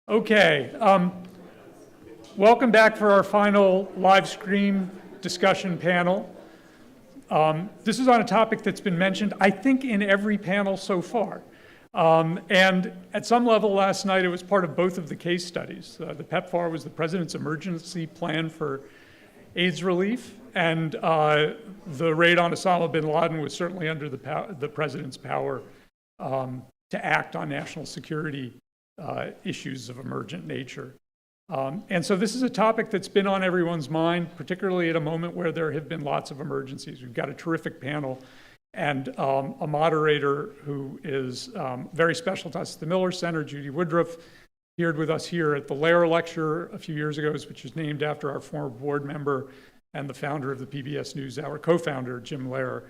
Okay, welcome back for our final live stream discussion panel. This is on a topic that's been mentioned, I think, in every panel so far. And at some level last night, it was part of both of the case studies. The PEPFAR was the President's Emergency Plan for AIDS Relief, and the raid on Osama bin Laden was certainly under the President's power to act on national security issues of emergent nature. And so this is a topic that's been on everyone's mind, particularly at a moment where there have been lots of emergencies. We've got a terrific panel and a moderator who is very special to us at the Miller Center, Judy Woodruff, appeared with us here at the Lehrer Lecture a few years ago, which is named after our former board member and the founder of the PBS NewsHour, co-founder, Jim Lehrer.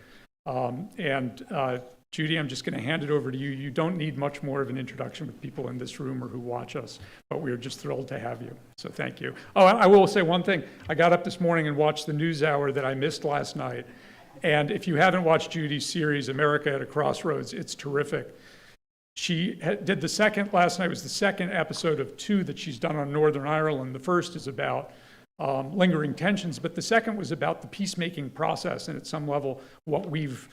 Judy, I'm just going to hand it over to you. You don't need much more of an introduction with people in this room or who watch us, but we're just thrilled to have you. So thank you. Oh, I will say one thing. I got up this morning and watched the NewsHour that I missed last night. And if you haven't watched Judy's series, America at a Crossroads, it's terrific. She did the second, last night was the second episode of 2 that she's done on Northern Ireland. The first is about lingering tensions, but the second was about the peacemaking process, and at some level, what we've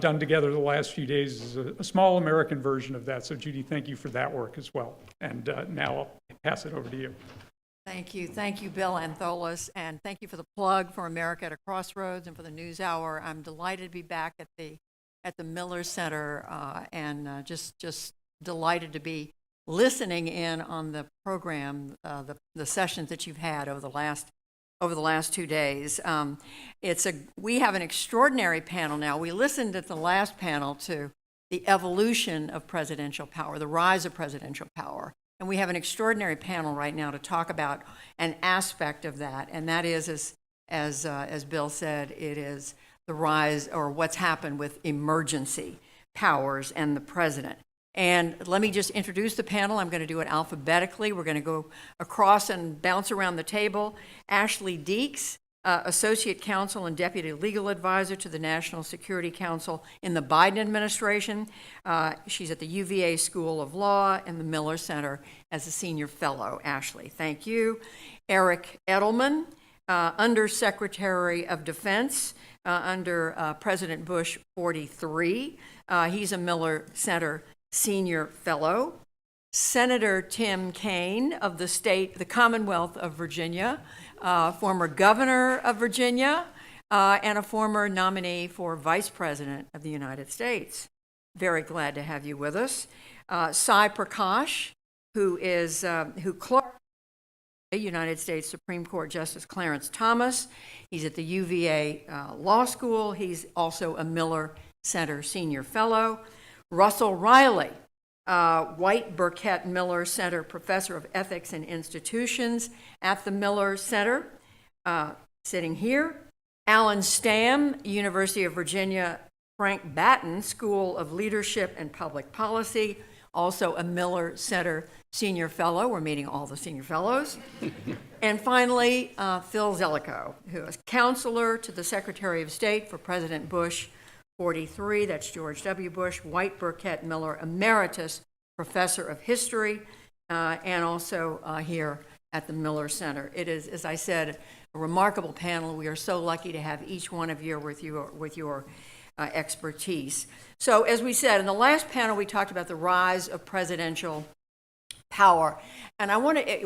done together the last few days is a small American version of that. So Judy, thank you for that work as well. And now I'll pass it over to you. Thank you, Bill Antholis, and thank you for the plug for America at a Crossroads and for the NewsHour. I'm delighted to be back at the Miller Center and just delighted to be listening in on the program, the sessions that you've had over the last 2 days. We have an extraordinary panel now. We listened at the last panel to the evolution of presidential power, the rise of presidential power. And we have an extraordinary panel right now to talk about an aspect of that. And that is, as Bill said, it is the rise or what's happened with emergency powers and the president. And let me just introduce the panel. I'm going to do it alphabetically. We're going to go across and bounce around the table. Ashley Deeks, Associate Counsel and Deputy Legal Advisor to the National Security Council in the Biden administration. She's at the UVA School of Law and the Miller Center as a Senior Fellow. Ashley, thank you. Eric Edelman, Undersecretary of Defense under President Bush 43. He's a Miller Center Senior Fellow. Senator Tim Kaine of the Commonwealth of Virginia, former governor of Virginia, and a former nominee for Vice President of the United States. Very glad to have you with us. Sai Prakash, who clerked the United States Supreme Court Justice Clarence Thomas. He's at the UVA Law School. He's also a Miller Center Senior Fellow. Russell Riley, White Burkett Miller Center Professor of Ethics and Institutions at the Miller Center, sitting here. Alan Stamm, University of Virginia Frank Batten School of Leadership and Public Policy, also a Miller Center Senior Fellow. We're meeting all the Senior Fellows. And finally, Phil Zelikow, who is Counselor to the Secretary of State for President Bush 43, that's George W. Bush, White Burkett Miller Emeritus Professor of History, and also here at the Miller Center. It is, as I said, a remarkable panel. We are so lucky to have each one of you with your expertise. So as we said, in the last panel, we talked about the rise of presidential power. And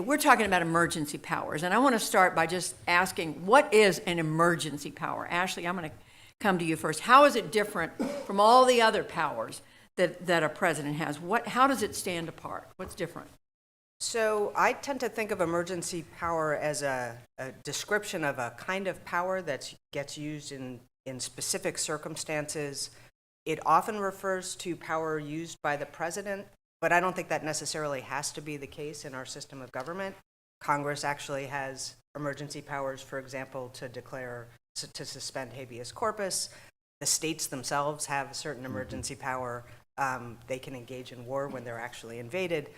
we're talking about emergency powers. And I want to start by just asking, what is an emergency power? Ashley, I'm going to come to you first. How is it different from all the other powers that a president has? How does it stand apart? What's different? So I tend to think of emergency power as a description of a kind of power that gets used in specific circumstances. It often refers to power used by the president, but I don't think that necessarily has to be the case in our system of government. Congress actually has emergency powers, for example, to suspend habeas corpus. The states themselves have a certain emergency power. They can engage in war when they're actually invaded.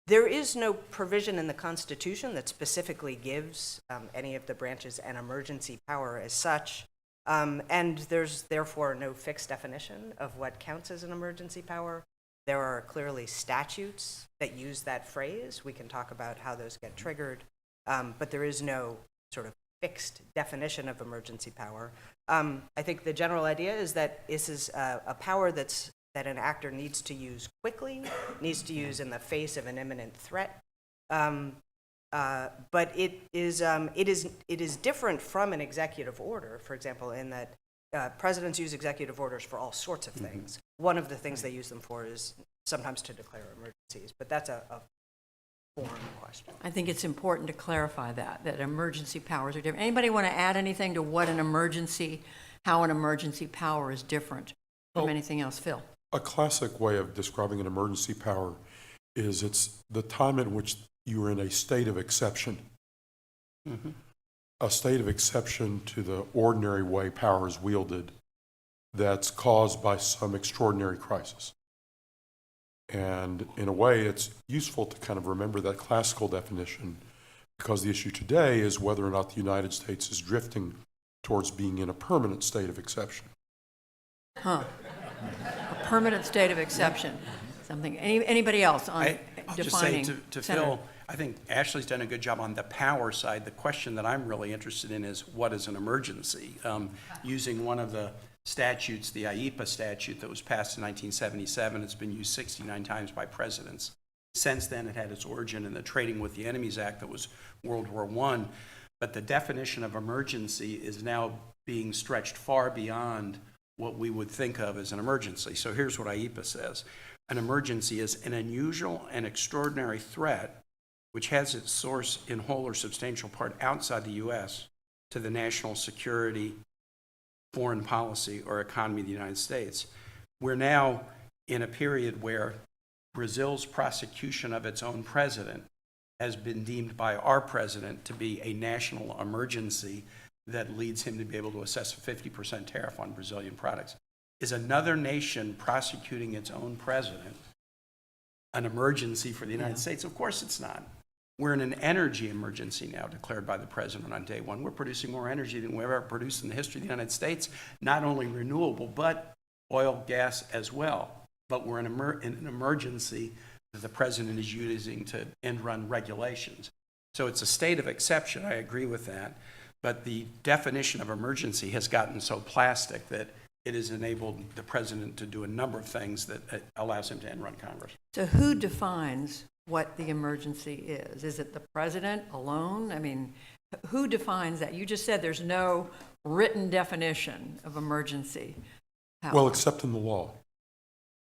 There is no provision in the Constitution that specifically gives any of the branches an emergency power as such. And there's therefore no fixed definition of what counts as an emergency power. There are clearly statutes that use that phrase. We can talk about how those get triggered, but there is no sort of fixed definition of emergency power. I think the general idea is that this is a power that an actor needs to use quickly, needs to use in the face of an imminent threat. But it is different from an executive order, for example, in that presidents use executive orders for all sorts of things. One of the things they use them for is sometimes to declare emergencies, but that's a foreign question. I think it's important to clarify that emergency powers are different. Anybody want to add anything to what how an emergency power is different from anything else? Phil? A classic way of describing an emergency power is it's the time in which you are in a state of exception. A state of exception to the ordinary way power is wielded that's caused by some extraordinary crisis. And in a way, it's useful to kind of remember that classical definition, because the issue today is whether or not the United States is drifting towards being in a permanent state of exception. A permanent state of exception. Something. Anybody else on I'll defining? just say to Senator? Phil, I think Ashley's done a good job on the power side. The question that I'm really interested in is, what is an emergency? Using one of the statutes, the IEPA statute that was passed in 1977, it's been used 69 times by presidents. Since then, it had its origin in the Trading with the Enemies Act that was World War I. But the definition of emergency is now being stretched far beyond what we would think of as an emergency. So here's what IEPA says. An emergency is an unusual and extraordinary threat which has its source in whole or substantial part outside the U.S. to the national security, foreign policy, or economy of the United States. We're now in a period where Brazil's prosecution of its own president has been deemed by our president to be a national emergency that leads him to be able to assess a 50% tariff on Brazilian products. Is another nation prosecuting its own president an emergency for the United States? Of course it's not. We're in an energy emergency now declared by the president on day one. We're producing more energy than we've ever produced in the history of the United States, not only renewable, but oil, gas as well. But we're in an emergency that the president is using to end run regulations. So it's a state of exception, I agree with that. But the definition of emergency has gotten so plastic that it has enabled the president to do a number of things that allows him to end run Congress. So who defines what the emergency is? Is it the president alone? I mean, who defines that? You just said there's no written definition of emergency power. Well, except in the law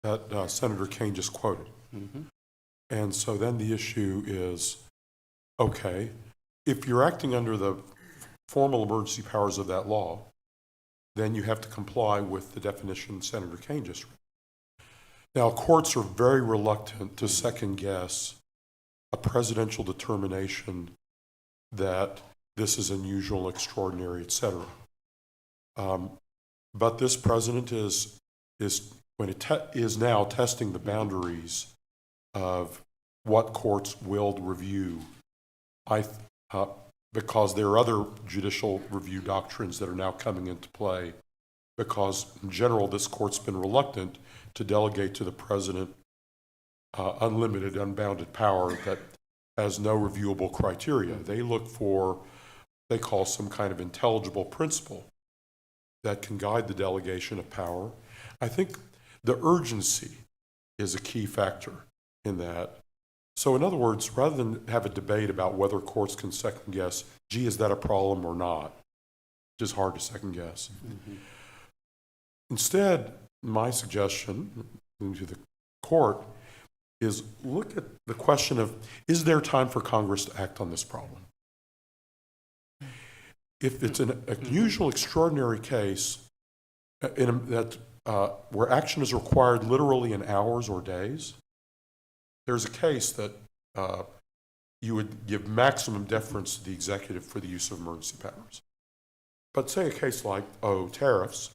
that Senator Kaine just quoted. And so then the issue is, okay, if you're acting under the formal emergency powers of that law, then you have to comply with the definition Senator Kaine just read. Now, courts are very reluctant to second guess a presidential determination that this is unusual, extraordinary, et cetera. But this president is now testing the boundaries of what courts will review. Because there are other judicial review doctrines that are now coming into play, because in general this court's been reluctant to delegate to the president unlimited, unbounded power that has no reviewable criteria. They look for, they call some kind of intelligible principle that can guide the delegation of power. I think the urgency is a key factor in that. So in other words, rather than have a debate about whether courts can second guess, gee, is that a problem or not, which is hard to second guess. Instead, my suggestion to the court is look at the question of, is there time for Congress to act on this problem? If it's an unusual, extraordinary case where action is required literally in hours or days, there's a case that you would give maximum deference to the executive for the use of emergency powers. But say a case like, tariffs,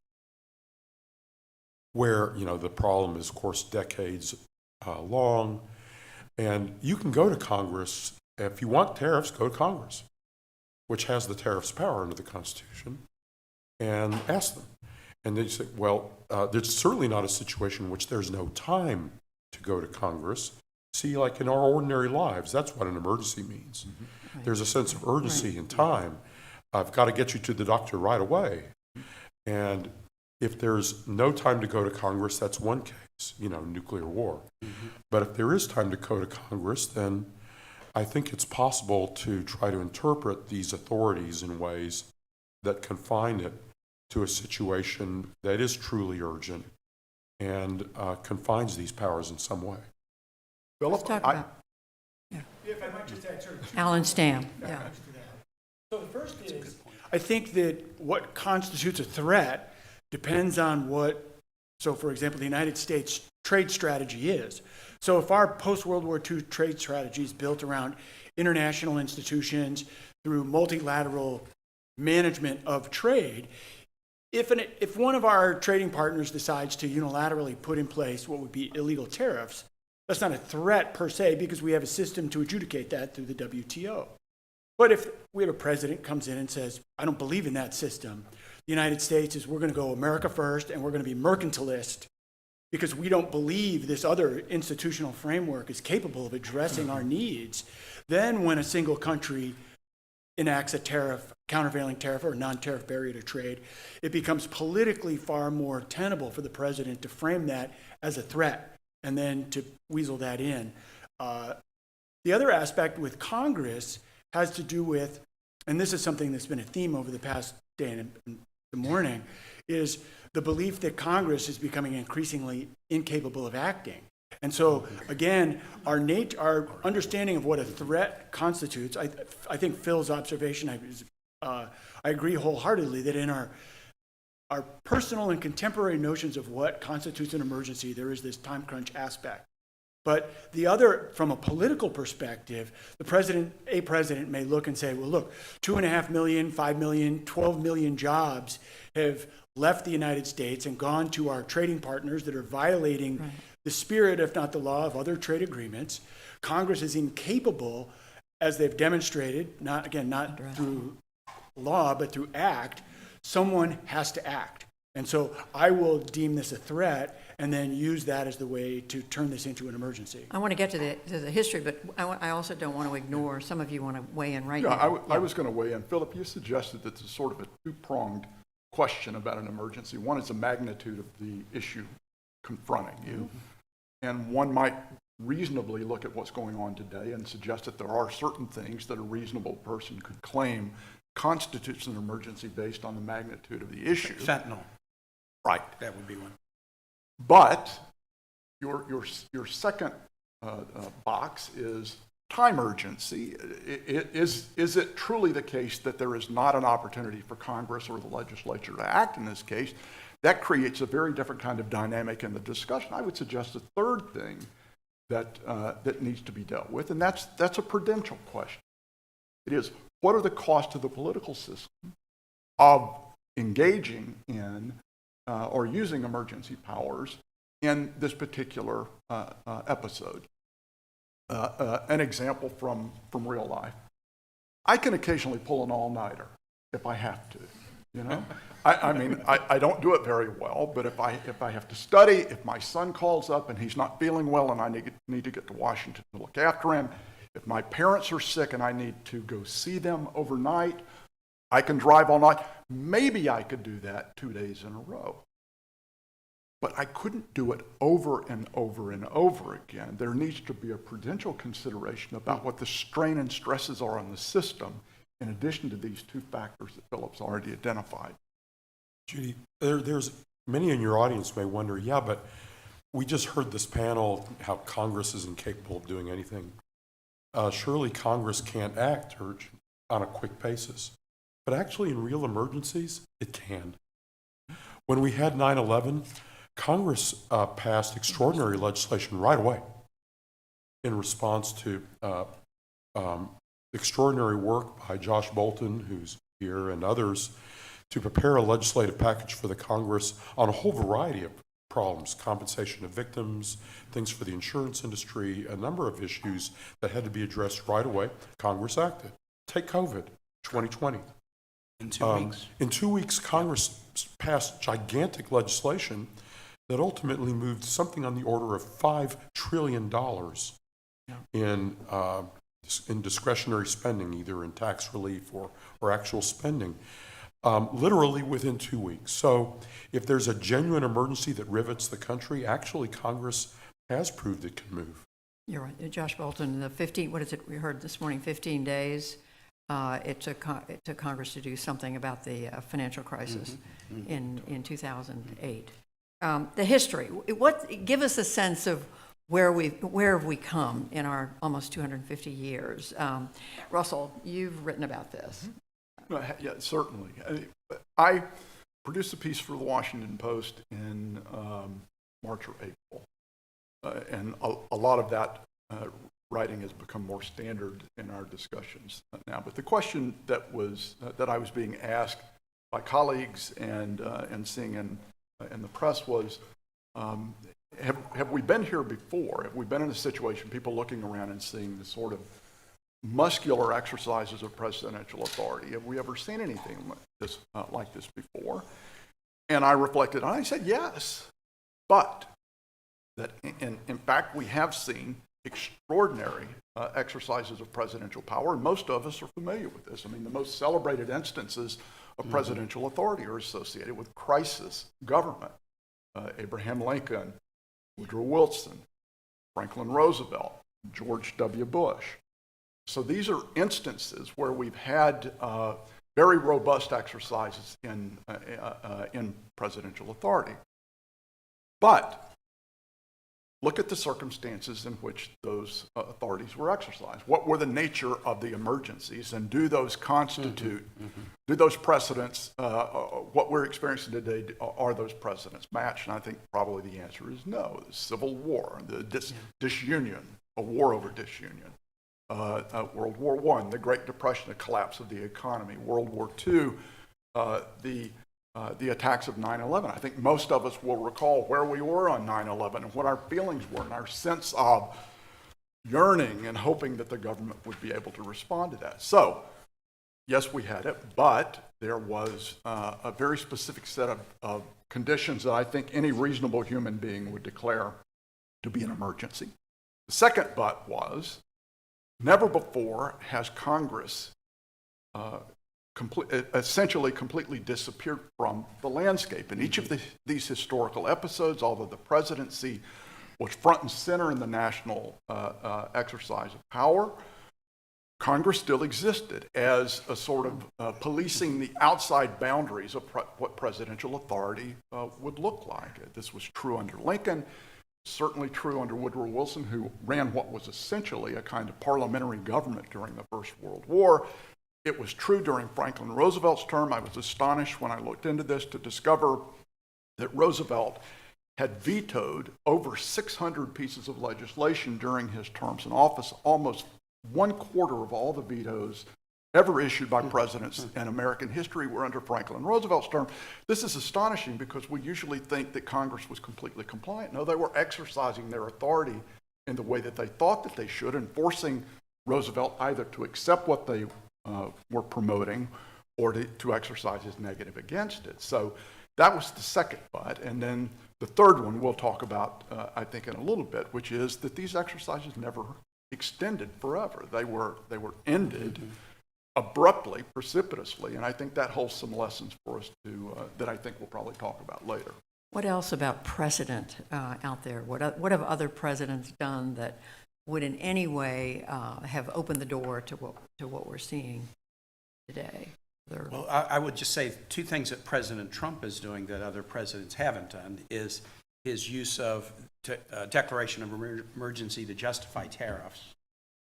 where, the problem is, of course, decades long, and you can go to Congress. If you want tariffs, go to Congress, which has the tariffs power under the Constitution, and ask them. And they say, well, there's certainly not a situation in which there's no time to go to Congress. See, like in our ordinary lives, that's what an emergency means. There's a sense of urgency and time. I've got to get you to the doctor right away. And if there's no time to go to Congress, that's one case, nuclear war. But if there is time to go to Congress, then I think it's possible to try to interpret these authorities in ways that confine it to a situation that is truly urgent and confines these powers in some way. Let's talk about, If I might just add, sort of, Alan Stam, yeah. so the first is, I think that what constitutes a threat depends on so for example, the United States trade strategy is. So if our post-World War II trade strategy is built around international institutions through multilateral management of trade, if one of our trading partners decides to unilaterally put in place what would be illegal tariffs, that's not a threat per se because we have a system to adjudicate that through the WTO. But if we have a president comes in and says, I don't believe in that system, the United States we're going to go America first and we're going to be mercantilist because we don't believe this other institutional framework is capable of addressing our needs, then when a single country enacts a tariff, countervailing tariff or non-tariff barrier to trade, it becomes politically far more tenable for the president to frame that as a threat and then to weasel that in. The other aspect with Congress has to do with, and this is something that's been a theme over the past day and the morning, is the belief that Congress is becoming increasingly incapable of acting. And so, again, our understanding of what a threat constitutes, I think Phil's observation, I agree wholeheartedly that in our personal and contemporary notions of what constitutes an emergency, there is this time crunch aspect. But the other, from a political perspective, a president may look and say, well, look, 2.5 million, 5 million, 12 million jobs have left the United States and gone to our trading partners that are violating the spirit, if not the law, of other trade agreements. Congress is incapable, as they've demonstrated, not through law, but through act. Someone has to act. And so I will deem this a threat and then use that as the way to turn this into an emergency. I want to get to the history, but I also don't want to ignore, some of you want to weigh in right now. I was going to weigh in. Philip, you suggested that it's sort of a two-pronged question about an emergency. One is the magnitude of the issue confronting you, and one might reasonably look at what's going on today and suggest that there are certain things that a reasonable person could claim constitutes an emergency based on the magnitude of the issue. Fentanyl. Right. That would be one. But your second box is time urgency. Is it truly the case that there is not an opportunity for Congress or the legislature to act in this case? That creates a very different kind of dynamic in the discussion. I would suggest a third thing that needs to be dealt with, and that's a prudential question. It is, what are the costs to the political system of engaging in or using emergency powers in this particular episode? An example from real life. I can occasionally pull an all-nighter if I have to, I mean, I don't do it very well, but if I have to study, if my son calls up and he's not feeling well and I need to get to Washington to look after him, if my parents are sick and I need to go see them overnight, I can drive all night. Maybe I could do that 2 days in a row. But I couldn't do it over and over and over again. There needs to be a prudential consideration about what the strain and stresses are on the system, in addition to these two factors that Philip's already identified. Judy, there's many in your audience may wonder, yeah, but we just heard this panel, how Congress is incapable of doing anything. Surely Congress can't act on a quick basis. But actually in real emergencies, it can. When we had 9/11, Congress passed extraordinary legislation right away in response to extraordinary work by Josh Bolton, who's here, and others, to prepare a legislative package for the Congress on a whole variety of problems, compensation of victims, things for the insurance industry, a number of issues that had to be addressed right away. Congress acted. Take COVID, 2020. In 2 weeks. In 2 weeks, Congress passed gigantic legislation that ultimately moved something on the order of $5 trillion in discretionary spending, either in tax relief or actual spending, literally within 2 weeks. So if there's a genuine emergency that rivets the country, actually Congress has proved it can move. You're right. Josh Bolton, the 15, what is it, we heard this morning, 15 days, it took Congress to do something about the financial crisis in 2008. The history, give us a sense of where have we come in our almost 250 years. Russell, you've written about this. Well, yeah, certainly. I produced a piece for the Washington Post in March or April, and a lot of that writing has become more standard in our discussions now. But the question that I was being asked by colleagues and seeing in the press was, have we been here before? Have we been in a situation, people looking around and seeing the sort of muscular exercises of presidential authority? Have we ever seen anything like this before? And I reflected, and I said yes, but that in fact we have seen extraordinary exercises of presidential power, and most of us are familiar with this. I mean, the most celebrated instances of presidential authority are associated with crisis government. Abraham Lincoln, Woodrow Wilson, Franklin Roosevelt, George W. Bush. So these are instances where we've had very robust exercises in presidential authority. But look at the circumstances in which those authorities were exercised. What were the nature of the emergencies, and do those constitute, do those precedents, what we're experiencing today, are those precedents matched? And I think probably the answer is no. The Civil War, the disunion, a war over disunion. World War I, the Great Depression, the collapse of the economy. World War II, the attacks of 9/11. I think most of us will recall where we were on 9/11 and what our feelings were and our sense of yearning and hoping that the government would be able to respond to that. So, yes, we had it, but there was a very specific set of conditions that I think any reasonable human being would declare to be an emergency. The second but was, never before has Congress essentially completely disappeared from the landscape. In each of these historical episodes, although the presidency was front and center in the national exercise of power, Congress still existed as a sort of policing the outside boundaries of what presidential authority would look like. This was true under Lincoln, certainly true under Woodrow Wilson, who ran what was essentially a kind of parliamentary government during the First World War. It was true during Franklin Roosevelt's term. I was astonished when I looked into this to discover that Roosevelt had vetoed over 600 pieces of legislation during his terms in office. Almost 1/4 of all the vetoes ever issued by presidents in American history were under Franklin Roosevelt's term. This is astonishing because we usually think that Congress was completely compliant. No, they were exercising their authority in the way that they thought that they should, and forcing Roosevelt either to accept what they were promoting or to exercise his negative against it. So that was the second but. And then the third one we'll talk about, I think, in a little bit, which is that these exercises never extended forever. They were ended abruptly, precipitously, and I think that holds some lessons for us that I think we'll probably talk about later. What else about precedent out there? What have other presidents done that would in any way have opened the door to what we're seeing today? Well, I would just say two things that President Trump is doing that other presidents haven't done is his use of declaration of emergency to justify tariffs.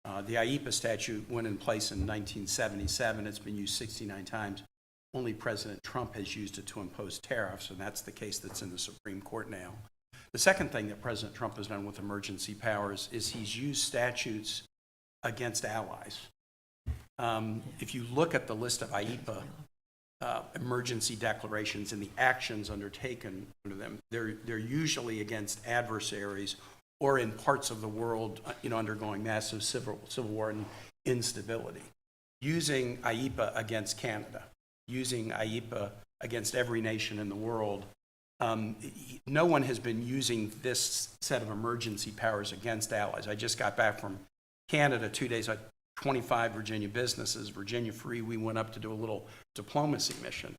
The IEPA statute went in place in 1977. It's been used 69 times. Only President Trump has used it to impose tariffs, and that's the case that's in the Supreme Court now. The second thing that President Trump has done with emergency powers is he's used statutes against allies. If you look at the list of IEPA emergency declarations and the actions undertaken under them, they're usually against adversaries or in parts of the world, undergoing massive civil war and instability. Using IEPA against Canada, using IEPA against every nation in the world no one has been using this set of emergency powers against allies. I just got back from Canada 2 days, 25 Virginia businesses, Virginia Free, we went up to do a little diplomacy mission.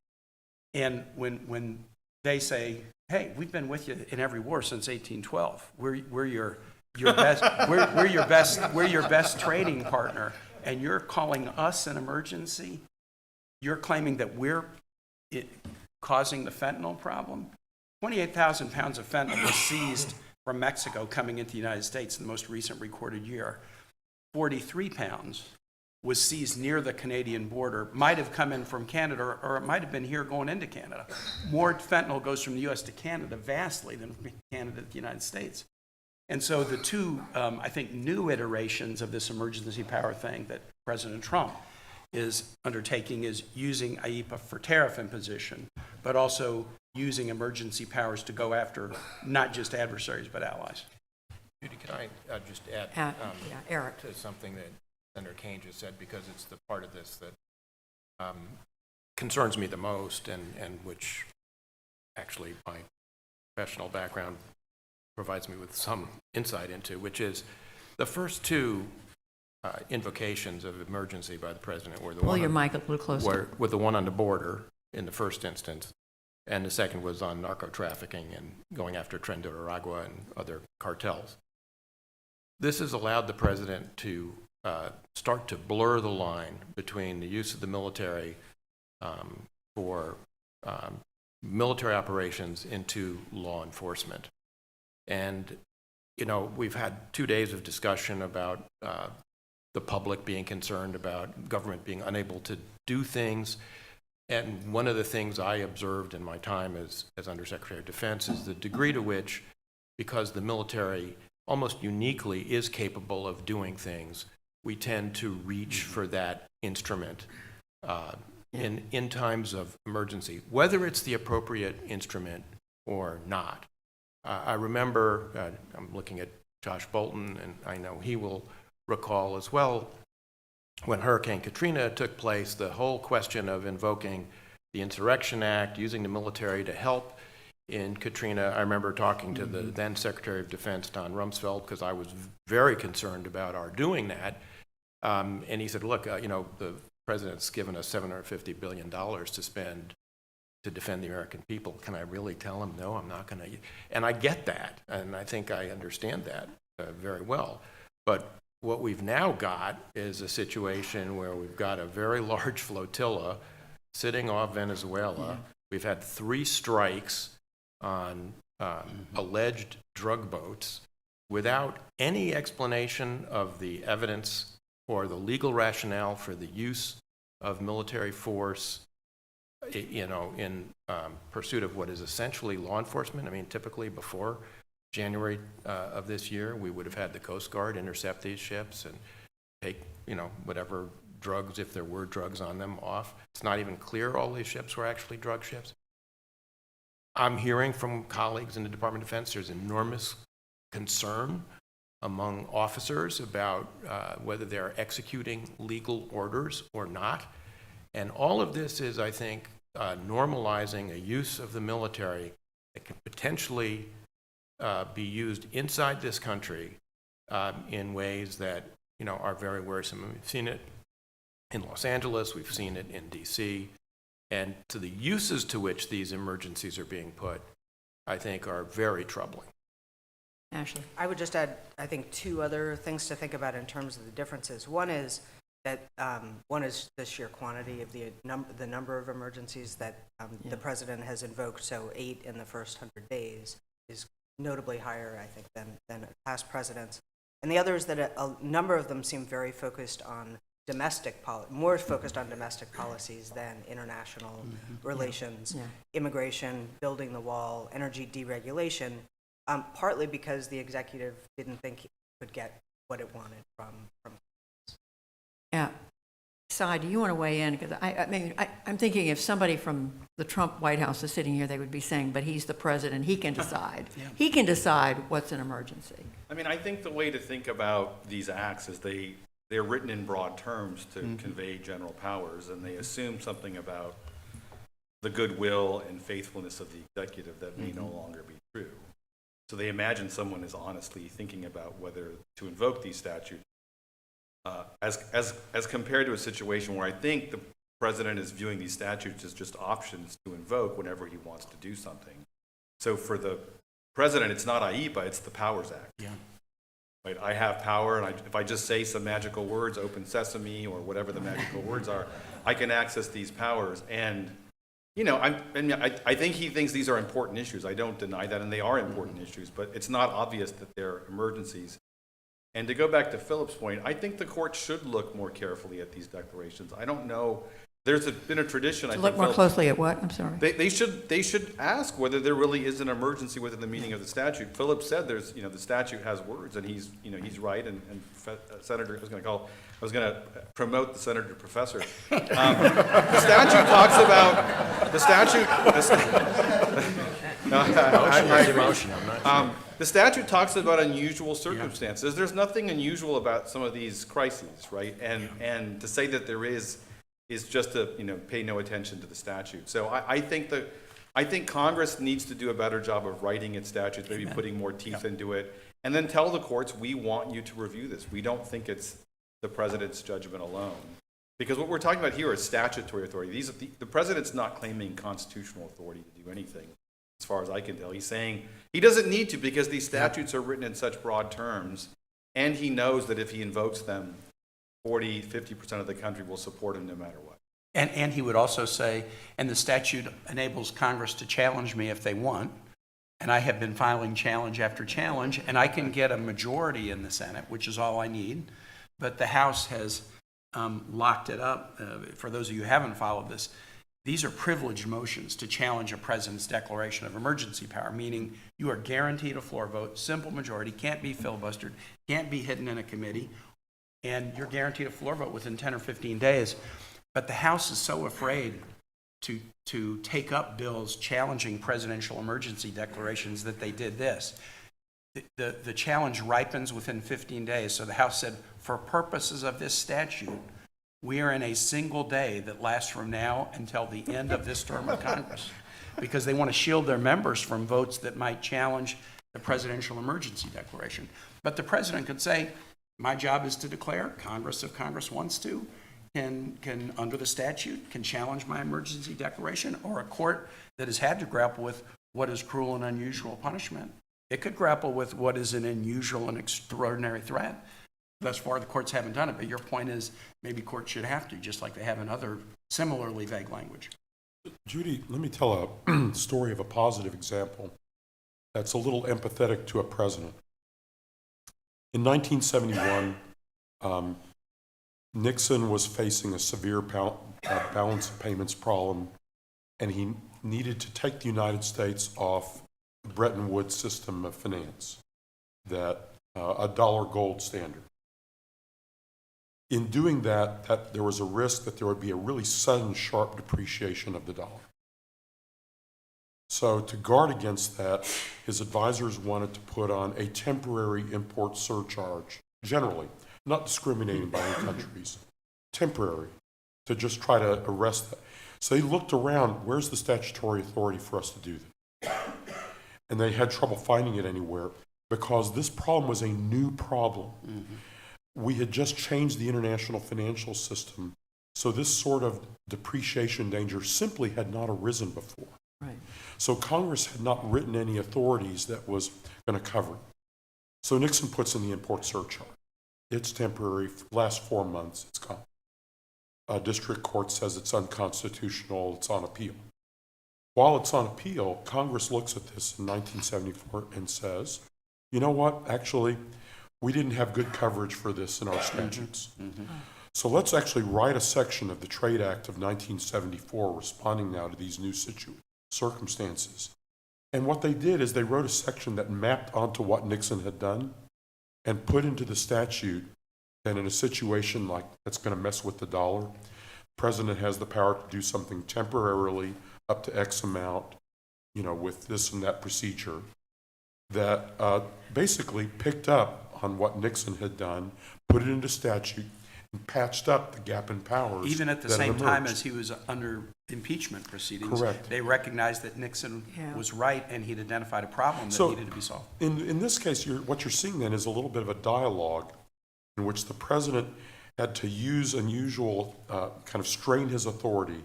And when they say, hey, we've been with you in every war since 1812, we're your best, we're your best trading partner, and you're calling us an emergency, you're claiming that we're causing the fentanyl problem. 28,000 pounds of fentanyl was seized from Mexico coming into the United States in the most recent recorded year. 43 pounds was seized near the Canadian border, might have come in from Canada, or it might have been here going into Canada. More fentanyl goes from the U.S. to Canada vastly than from Canada to the United States. And so the two, I think, new iterations of this emergency power thing that President Trump is undertaking is using IEPA for tariff imposition, but also using emergency powers to go after not just adversaries, but allies. Judy, can I just add Yeah, Eric. to something that Senator Kane just said, because it's the part of this that concerns me the most, and which actually my professional background provides me with some insight into, which is the first two invocations of emergency by the president were the Pull one your on, mic a little closer. were the one on the border in the first instance, and the second was on narco trafficking and going after Tren de Aragua and other cartels. This has allowed the president to start to blur the line between the use of the military for military operations into law enforcement. And, you know, we've had 2 days of discussion about the public being concerned about government being unable to do things. And one of the things I observed in my time as Undersecretary of Defense is the degree to which, because the military almost uniquely is capable of doing things, we tend to reach for that instrument in times of emergency, whether it's the appropriate instrument or not. I remember, I'm looking at Josh Bolton, and I know he will recall as well, when Hurricane Katrina took place, the whole question of invoking the Insurrection Act, using the military to help in Katrina. I remember talking to the then Secretary of Defense, Don Rumsfeld, because I was very concerned about our doing that. And he said, look, you know, the president's given us $750 billion to spend to defend the American people. Can I really tell him, no, I'm not going to? And I get that, and I think I understand that very well. But what we've now got is a situation where we've got a very large flotilla sitting off Venezuela. Yeah. We've had 3 strikes on alleged drug boats without any explanation of the evidence or the legal rationale for the use of military force, you know, in pursuit of what is essentially law enforcement. I mean, typically before January of this year, we would have had the Coast Guard intercept these ships and take, you know, whatever drugs, if there were drugs on them, off. It's not even clear all these ships were actually drug ships. I'm hearing from colleagues in the Department of Defense there's enormous concern among officers about whether they're executing legal orders or not. And all of this is, I think, normalizing a use of the military that can potentially be used inside this country in ways that, you know, are very worrisome. We've seen it in Los Angeles, we've seen it in DC, and to the uses to which these emergencies are being put, I think are very troubling. Ashley. I would just add, I think, 2 other things to think about in terms of the differences. One is that one is the sheer quantity of the number of emergencies that the president has invoked. So 8 in the first 100 days is notably higher, I think, than past presidents. And the other is that a number of them seem very focused on more focused on domestic policies than international relations, immigration, building the wall, energy deregulation, partly because the executive didn't think it could get what it wanted from. Yeah. Sai, do you want to weigh in? Because I mean, I'm thinking if somebody from the Trump White House is sitting here, they would be saying, but he's the president, he can decide. He can decide what's an emergency. I mean, I think the way to think about these acts is they're written in broad terms to convey general powers, and they assume something about the goodwill and faithfulness of the executive that may no longer be true. So they imagine someone is honestly thinking about whether to invoke these statutes as compared to a situation where I think the president is viewing these statutes as just options to invoke whenever he wants to do something. So for the president, it's not IEPA, it's the Powers Act. Yeah. Right? I have power, and if I just say some magical words, open sesame, or whatever the magical words are, I can access these powers. And, you know, I think he thinks these are important issues. I don't deny that, and they are important issues, but it's not obvious that they're emergencies. And to go back to Philip's point, I think the court should look more carefully at these declarations. I don't know, been a tradition, I think. Look more closely at what? I'm sorry. They should ask whether there really is an emergency within the meaning of the statute. Philip said the statute has words, and he's right, and Senator, I was going to promote the senator to professor. The statute talks about, the statute talks about unusual circumstances. There's nothing unusual about some of these crises, right? And to say that there is just to pay no attention to the statute. So I think Congress needs to do a better job of writing its statutes, maybe putting more teeth into it, and then tell the courts, we want you to review this. We don't think it's the president's judgment alone. Because what we're talking about here is statutory authority. The president's not claiming constitutional authority to do anything, as far as I can tell. He's saying he doesn't need to because these statutes are written in such broad terms, and he knows that if he invokes them, 50% of the country will support him no matter what. And he would also say, and the statute enables Congress to challenge me if they want, and I have been filing challenge after challenge, and I can get a majority in the Senate, which is all I need, but the House has locked it up. For those of you who haven't followed this, these are privileged motions to challenge a president's declaration of emergency power, meaning you are guaranteed a floor vote, simple majority, can't be filibustered, can't be hidden in a committee, and you're guaranteed a floor vote within 10 or 15 days. But the House is so afraid to take up bills challenging presidential emergency declarations that they did this. The challenge ripens within 15 days. So the House said, for purposes of this statute, we are in a single day that lasts from now until the end of this term of Congress, because they want to shield their members from votes that might challenge the presidential emergency declaration. But the president could say, my job is to declare. Congress, if Congress wants to, can under the statute, can challenge my emergency declaration, or a court that has had to grapple with what is cruel and unusual punishment. It could grapple with what is an unusual and extraordinary threat. Thus far, the courts haven't done it, but your point is maybe courts should have to, just like they have in other similarly vague language. Judy, let me tell a story of a positive example that's a little empathetic to a president. In 1971, Nixon was facing a severe balance of payments problem, and he needed to take the United States off the Bretton Woods system of finance, that a dollar gold standard. In doing that, there was a risk that there would be a really sudden, sharp depreciation of the dollar. So to guard against that, his advisors wanted to put on a temporary import surcharge, generally, not discriminating by any countries, temporary, to just try to arrest that. So they looked around, where's the statutory authority for us to do that? And they had trouble finding it anywhere because this problem was a new problem. Mm-hmm. We had just changed the international financial system, so this sort of depreciation danger simply had not arisen before. Right. So Congress had not written any authorities that was going to cover it. So Nixon puts in the import surcharge. It's temporary, lasts 4 months, it's gone. A district court says it's unconstitutional, it's on appeal. While it's on appeal, Congress looks at this in 1974 and says, you know what, actually, we didn't have good coverage for this in our statutes. Mm-hmm. So let's actually write a section of the Trade Act of 1974 responding now to these new circumstances. And what they did is they wrote a section that mapped onto what Nixon had done and put into the statute that in a situation like that's going to mess with the dollar, the president has the power to do something temporarily up to X amount, with this and that procedure that basically picked up on what Nixon had done, put it into statute, patched up the gap in powers. Even at the that same had time emerged. as he was under impeachment proceedings. Correct. They recognized that Nixon Yeah. was right and he'd identified a problem that So- needed to be solved. In this case, what you're seeing then is a little bit of a dialogue in which the president had to use unusual, kind of strain his authority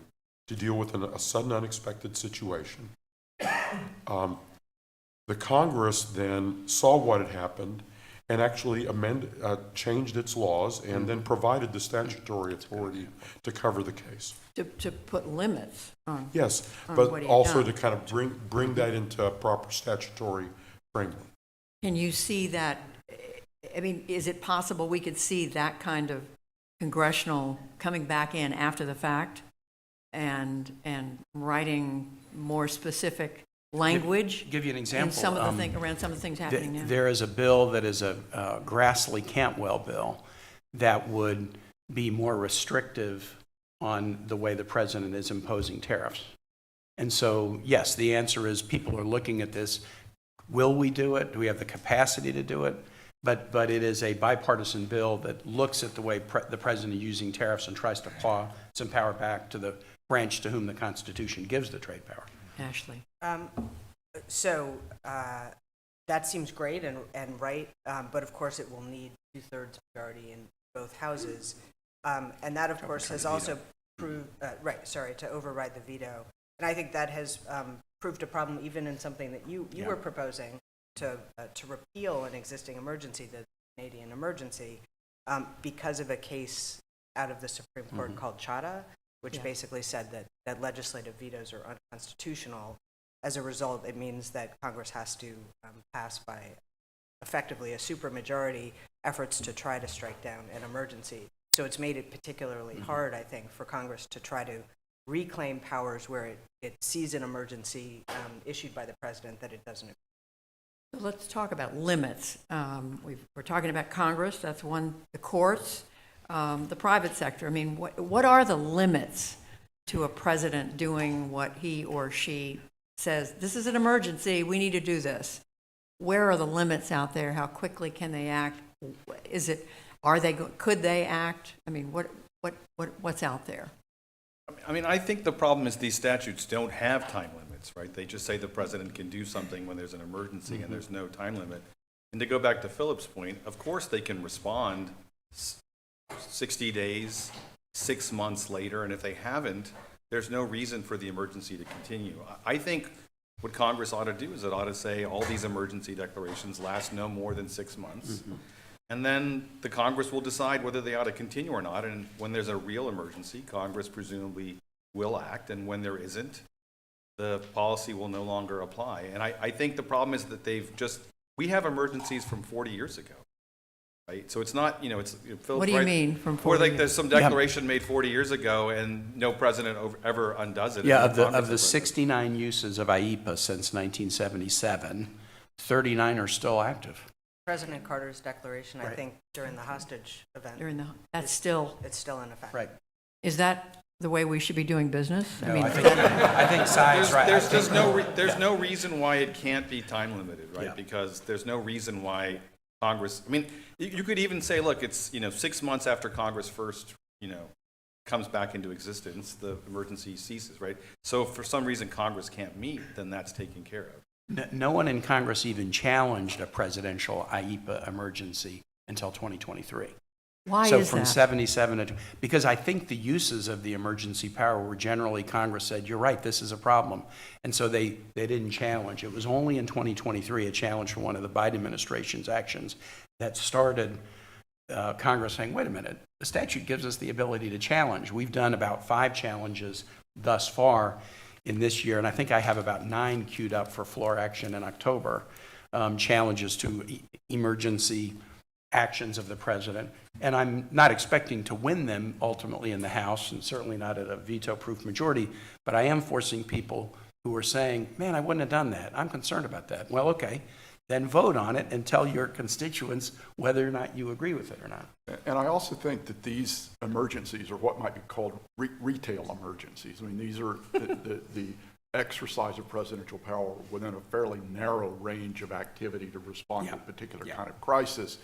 to deal with a sudden unexpected situation. The Congress then saw what had happened and actually changed its laws and then provided the statutory authority to cover the case. To put limits on. Yes, On but what he had also done. to kind of bring that into a proper statutory framework. Can you see that, I mean, is it possible we could see that kind of congressional coming back in after the fact and writing more specific language? Give you an example. And some of the around some of the things happening now? There is a bill that is a Grassley-Cantwell bill that would be more restrictive on the way the president is imposing tariffs. And so, yes, the answer is people are looking at this. Will we do it? Do we have the capacity to do it? But it is a bipartisan bill that looks at the way the president is using tariffs and tries to paw some power back to the branch to whom the Constitution gives the trade power. Ashley? So that seems great and right, but of course it will need 2/3 majority in both houses. And that, of course, has also proved, to override the veto. And I think that has proved a problem even in something that you were proposing to repeal an existing emergency, the Canadian emergency, because of a case out of the Supreme Court called Chadha, which basically said that legislative vetoes are unconstitutional. As a result, it means that Congress has to pass by effectively a supermajority efforts to try to strike down an emergency. So it's made it particularly hard, I think, for Congress to try to reclaim powers where it sees an emergency issued by the president that it doesn't. So let's talk about limits. We're talking about Congress, that's one, the courts, the private sector. I mean, what are the limits to a president doing what he or she says, this is an emergency, we need to do this? Where are the limits out there? How quickly can they act? Could they act? I mean, what's out there? I mean, I think the problem is these statutes don't have time limits, right? They just say the president can do something when there's an emergency and there's no time limit. And to go back to Philip's point, of course they can respond 60 days, 6 months later, and if they haven't, there's no reason for the emergency to continue. I think what Congress ought to do is it ought to say all these emergency declarations last no more than 6 months. And then the Congress will decide whether they ought to continue or not. And when there's a real emergency, Congress presumably will act. And when there isn't, the policy will no longer apply. And I think the problem is that we have emergencies from 40 years ago, right? So it's not, it's. Philip's What do you right. mean from 40 Or like years? there's some declaration made 40 years ago and no president ever undoes it. Yeah, And Congress of the never does it. 69 uses of IEPA since 1977, 39 are still active. President Carter's declaration, I Right. think, during the hostage event, That's still, it's still in effect. Right. is that the way we should be doing business? I mean, I think Sai's right. There's just no reason why it can't be time limited, right? Yeah. Because there's no reason why Congress, I mean, you could even say, look, it's, 6 months after Congress first, comes back into existence, the emergency ceases, right? So if for some reason Congress can't meet, then that's taken care of. No one in Congress even challenged a presidential IEPA emergency until 2023. why So is from that? 77 to, because I think the uses of the emergency power were generally, Congress said, you're right, this is a problem. And so they didn't challenge. It was only in 2023, a challenge from one of the Biden administration's actions that started Congress saying, wait a minute, the statute gives us the ability to challenge. We've done about 5 challenges thus far in this year, and I think I have about 9 queued up for floor action in October, challenges to emergency actions of the president. And I'm not expecting to win them ultimately in the House, and certainly not at a veto-proof majority, but I am forcing people who are saying, man, I wouldn't have done that. I'm concerned about that. Well, okay, then vote on it and tell your constituents whether or not you agree with it or not. And I also think that these emergencies are what might be called retail emergencies. I mean, these are the exercise of presidential power within a fairly narrow range of activity to respond to a particular kind of crisis,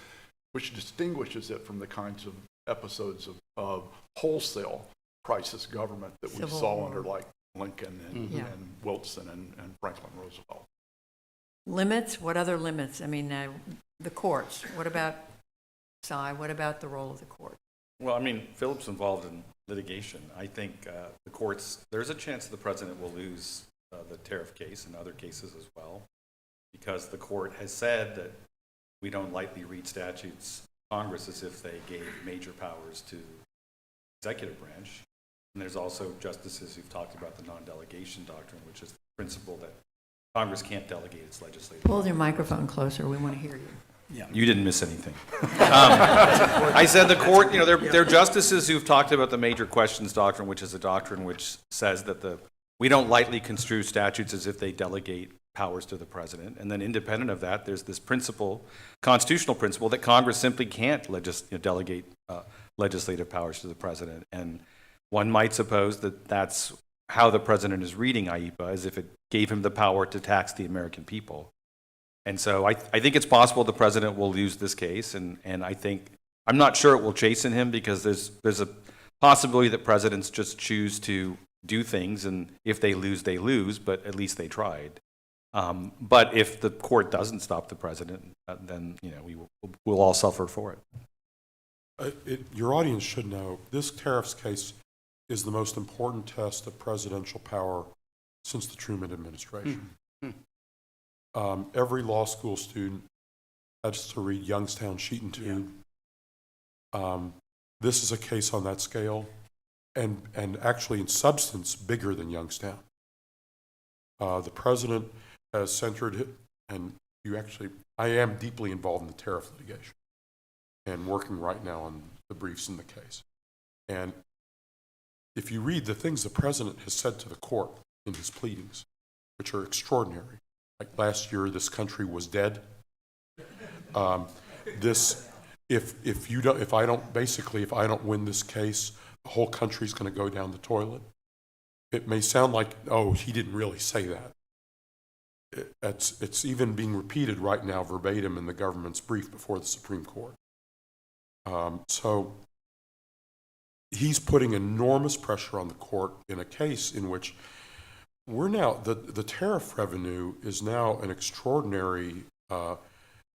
which distinguishes it from the kinds of episodes of wholesale crisis government that we Civil saw War. under like Lincoln and, Yeah. and Wilson and Franklin Roosevelt. Limits, what other limits? I mean, the courts, what about, Cy, what about the role of the court? Well, I mean, Philip's involved in litigation. I think the courts, there's a chance the president will lose the tariff case and other cases as well, because the court has said that we don't lightly read statutes, Congress, as if they gave major powers to the executive branch. And there's also justices who've talked about the non-delegation doctrine, which is the principle that Congress can't delegate its legislative. Hold your microphone closer, we want to hear you. You didn't miss anything. I said the court, there are justices who've talked about the major questions doctrine, which is a doctrine which says that we don't lightly construe statutes as if they delegate powers to the president. And then independent of that, there's this principle, constitutional principle, that Congress simply can't delegate legislative powers to the president. And one might suppose that that's how the president is reading IEPA, as if it gave him the power to tax the American people. And so I think it's possible the president will lose this case, and I'm not sure it will chasten him, because there's a possibility that presidents just choose to do things, and if they lose, but at least they tried. But if the court doesn't stop the president, then we'll all suffer for it. Your audience should know, this tariffs case is the most important test of presidential power since the Truman administration. Every law school student has to read Youngstown Sheet and Tube. This is a case on that scale, and actually in substance bigger than Youngstown. The president has centered it, and I am deeply involved in the tariff litigation and working right now on the briefs in the case. And if you read the things the president has said to the court in his pleadings, which are extraordinary, like last year, this country was dead. If I don't win this case, the whole country's going to go down the toilet. It may sound like, oh, he didn't really say that. It's even being repeated right now verbatim in the government's brief before the Supreme Court. So he's putting enormous pressure on the court in a case in which we're now, the tariff revenue is now an extraordinary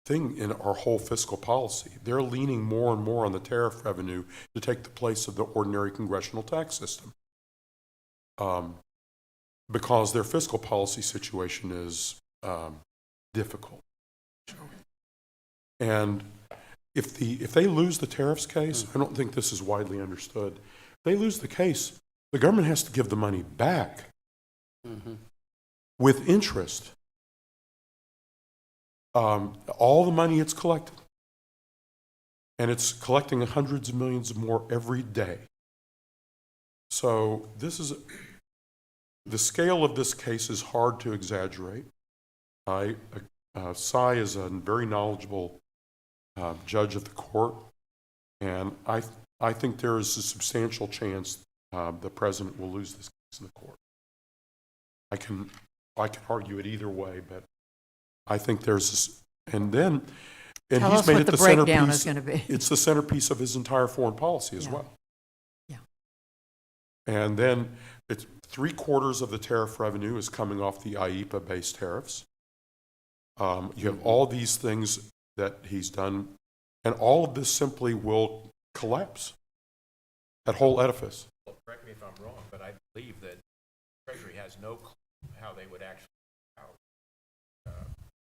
thing in our whole fiscal policy. They're leaning more and more on the tariff revenue to take the place of the ordinary congressional tax system. Because their fiscal policy situation is difficult. And if they lose the tariffs case, I don't think this is widely understood. If they lose the case, the government has to give the money back with interest. All the money it's collected. And it's collecting hundreds of millions more every day. So the scale of this case is hard to exaggerate. Cy is a very knowledgeable judge of the court, and I think there is a substantial chance the president will lose this case in the court. I can argue it either way, but I think there's this, and Tell he's us made what it the the breakdown centerpiece. is going to be. It's the centerpiece of his entire foreign policy as Yeah. well. Yeah. And then it's 3/4 of the tariff revenue is coming off the IEPA-based tariffs. You have all these things that he's done, and all of this simply will collapse. That whole edifice. Well, correct me if I'm wrong, but I believe that Treasury has no clue how they would actually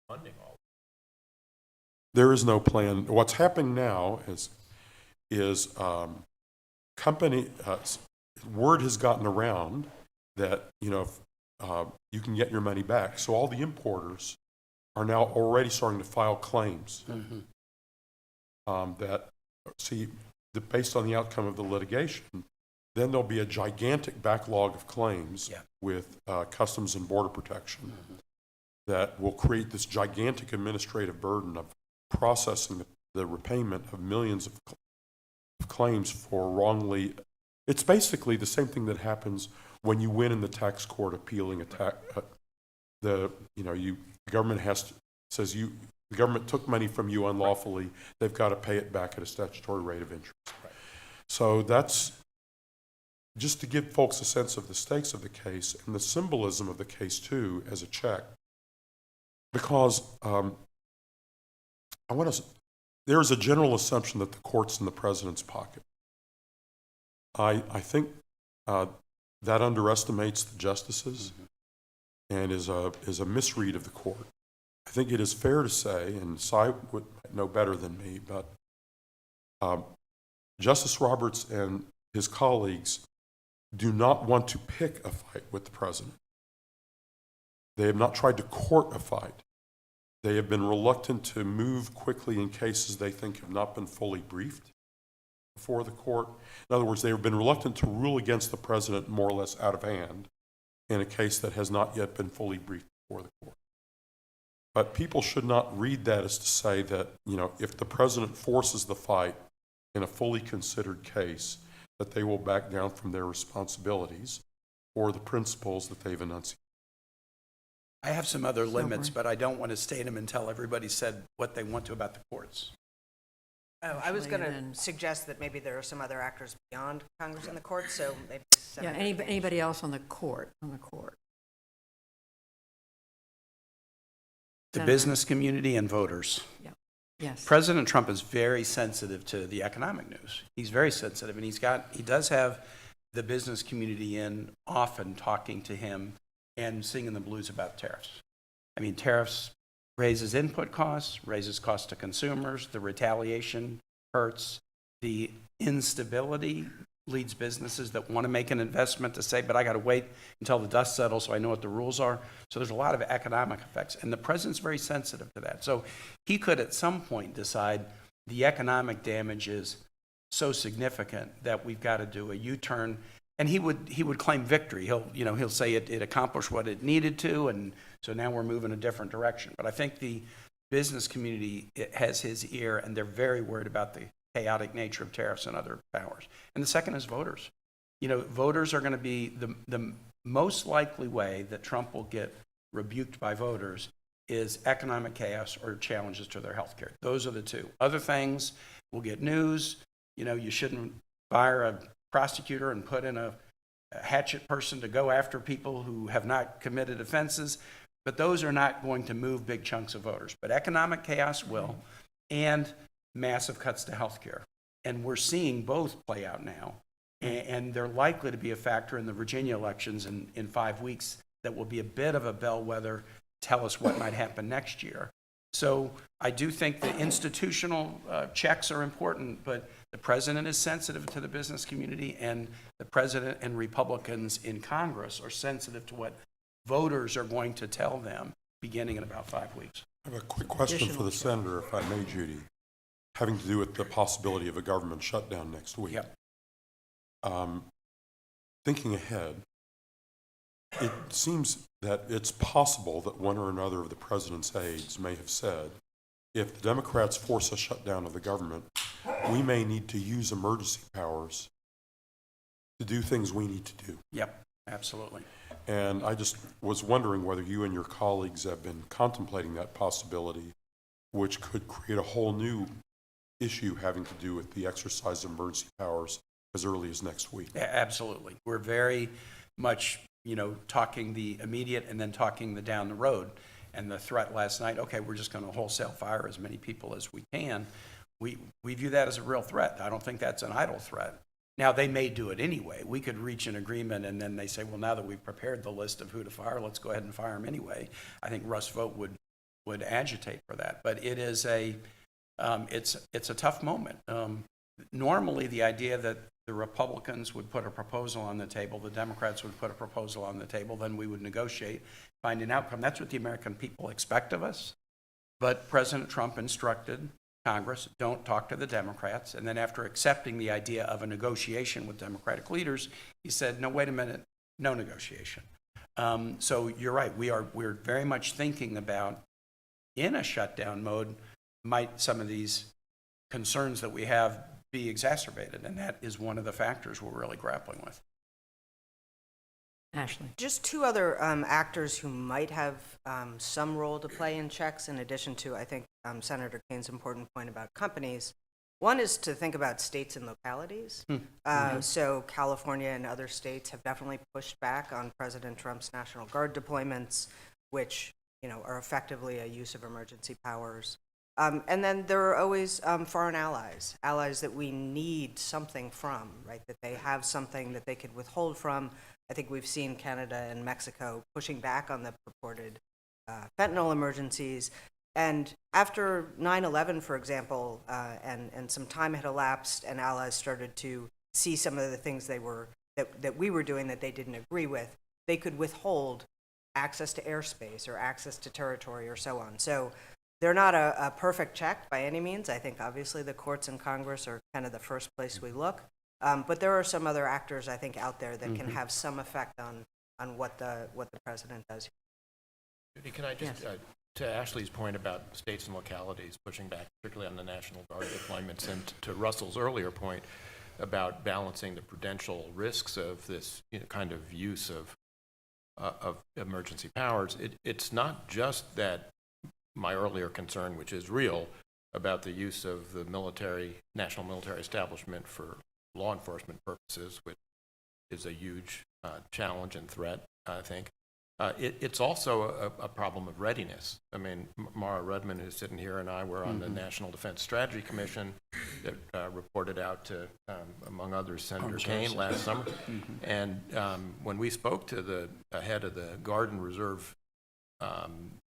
funding all. There is no plan. What's happening now is word has gotten around that you can get your money back. So all the importers are now already starting to file claims based on the outcome of the litigation, then there'll be a gigantic backlog of claims with Customs and Border Protection that will create this gigantic administrative burden of processing the repayment of millions of claims for wrongly. It's basically the same thing that happens when you win in the tax court appealing a tax. The government says the government took money from you unlawfully. They've got to pay it back at a statutory rate of interest. Right. So that's just to give folks a sense of the stakes of the case and the symbolism of the case too as a check. Because there's a general assumption that the court's in the president's pocket. I think that underestimates the justices and is a misread of the court. I think it is fair to say, and Cy would know better than me, but Justice Roberts and his colleagues do not want to pick a fight with the president. They have not tried to court a fight. They have been reluctant to move quickly in cases they think have not been fully briefed before the court. In other words, they have been reluctant to rule against the president more or less out of hand in a case that has not yet been fully briefed before the court. But people should not read that as to say that, if the president forces the fight in a fully considered case, that they will back down from their responsibilities or the principles that they've enunciated. I have some other limits, but I don't want to state them until everybody's said what they want to about the courts. Oh, I was Actually, going then- to suggest that maybe there are some other actors beyond Congress and the court, so maybe Yeah, anybody else on the court, The Senator. business community and voters. Yes. President Trump is very sensitive to the economic news. He's very sensitive, and he does have the business community in often talking to him and singing the blues about tariffs. I mean, tariffs raises input costs, raises costs to consumers, the retaliation hurts, the instability leads businesses that want to make an investment to say, but I got to wait until the dust settles so I know what the rules are. So there's a lot of economic effects, and the president's very sensitive to that. So he could at some point decide the economic damage is so significant that we've got to do a U-turn, and he would claim victory. He'll say it accomplished what it needed to, and so now we're moving a different direction. But I think the business community has his ear, and they're very worried about the chaotic nature of tariffs and other powers. And the second is voters. Voters are going to be the most likely way that Trump will get rebuked by voters is economic chaos or challenges to their health care. Those are the two. Other things will get news. You shouldn't fire a prosecutor and put in a hatchet person to go after people who have not committed offenses. But those are not going to move big chunks of voters. But economic chaos will, and massive cuts to health care. And we're seeing both play out now. And they're likely to be a factor in the Virginia elections in 5 weeks that will be a bit of a bellwether, tell us what might happen next year. So I do think the institutional checks are important, but the president is sensitive to the business community, and the president and Republicans in Congress are sensitive to what voters are going to tell them beginning in about 5 weeks. I have a quick question for the senator, if I may, Judy, having to do with the possibility of a government shutdown next week. Yep. Thinking ahead, it seems that it's possible that one or another of the president's aides may have said, if the Democrats force a shutdown of the government, we may need to use emergency powers to do things we need to do. Yep, absolutely. And I just was wondering whether you and your colleagues have been contemplating that possibility, which could create a whole new issue having to do with the exercise of emergency powers as early as next week. Absolutely. We're very much, talking the immediate and then talking the down the road. And the threat last night, okay, we're just going to wholesale fire as many people as we can. We view that as a real threat. I don't think that's an idle threat. Now, they may do it anyway. We could reach an agreement, and then they say, well, now that we've prepared the list of who to fire, let's go ahead and fire them anyway. I think Russ Vought would agitate for that. But it is it's a tough moment. Normally, the idea that the Republicans would put a proposal on the table, the Democrats would put a proposal on the table, then we would negotiate, find an outcome. That's what the American people expect of us. But President Trump instructed Congress, don't talk to the Democrats. And then after accepting the idea of a negotiation with Democratic leaders, he said, no, wait a minute, no negotiation. So you're right, we're very much thinking about, in a shutdown mode, might some of these concerns that we have be exacerbated, and that is one of the factors we're really grappling with. Ashley. Just two other actors who might have some role to play in checks, in addition to, I think, Senator Kane's important point about companies. One is to think about states and localities. So California and other states have definitely pushed back on President Trump's National Guard deployments, which, are effectively a use of emergency powers. And then there are always foreign allies that we need something from, right? That they have something that they could withhold from. I think we've seen Canada and Mexico pushing back on the purported fentanyl emergencies. And after 9/11, for example, and some time had elapsed, and allies started to see some of the things that we were doing that they didn't agree with, they could withhold access to airspace or access to territory or so on. So they're not a perfect check by any means. I think obviously the courts and Congress are kind of the first place we look. But there are some other actors, I think, out there that can have some effect on what the president does. Judy, can I just, to Ashley's point about states and localities pushing back, particularly on the National Guard deployments, and to Russell's earlier point about balancing the prudential risks of this kind of use of emergency powers, it's not just that my earlier concern, which is real, about the use of the national military establishment for law enforcement purposes, which is a huge challenge and threat, I think. It's also a problem of readiness. I mean, Mara Rudman, who's sitting here, and I were on the National Defense Strategy Commission that reported out to, among others, Senator Kaine last summer. And when we spoke to the head of the Guard and Reserve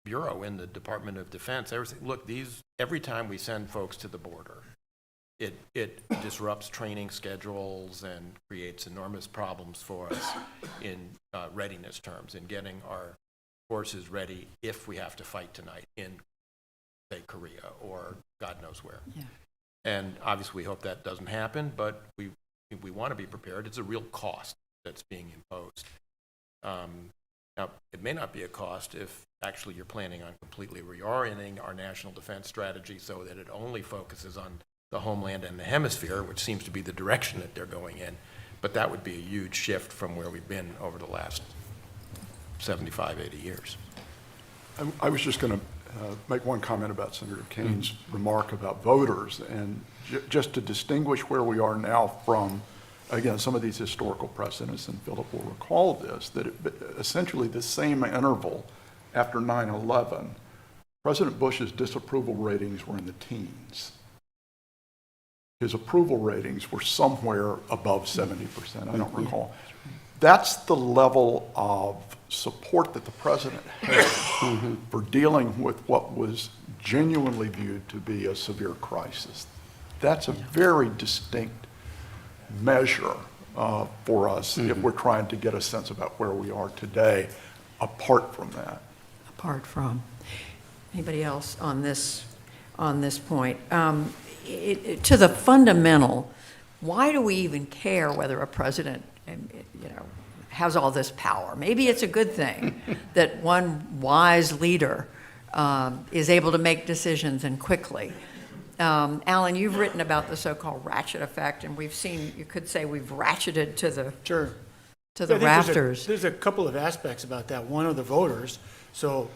Bureau in the Department of Defense, they were saying, look, every time we send folks to the border, it disrupts training schedules and creates enormous problems for us in readiness terms, in getting our forces ready if we have to fight tonight in, say, Korea or God knows where. Yeah. And obviously we hope that doesn't happen, but we want to be prepared. It's a real cost that's being imposed. Now, it may not be a cost if actually you're planning on completely reorienting our national defense strategy so that it only focuses on the homeland and the hemisphere, which seems to be the direction that they're going in. But that would be a huge shift from where we've been over the last 75, 80 years. I was just going to make one comment about Senator Kaine's remark about voters, and just to distinguish where we are now from, again, some of these historical precedents, and Philip will recall this, that essentially the same interval after 9/11, President Bush's disapproval ratings were in the teens. His approval ratings were somewhere above 70%, I don't recall. That's the level of support that the president had for dealing with what was genuinely viewed to be a severe crisis. That's a very distinct measure for us if we're trying to get a sense about where we are today, apart from that. Apart from. Anybody else on this point? To the fundamental, why do we even care whether a president, has all this power? Maybe it's a good thing that one wise leader is able to make decisions and quickly. Alan, you've written about the so-called ratchet effect, and we've seen, you could say we've ratcheted to the rafters. There's a couple of aspects about that. One are the voters. So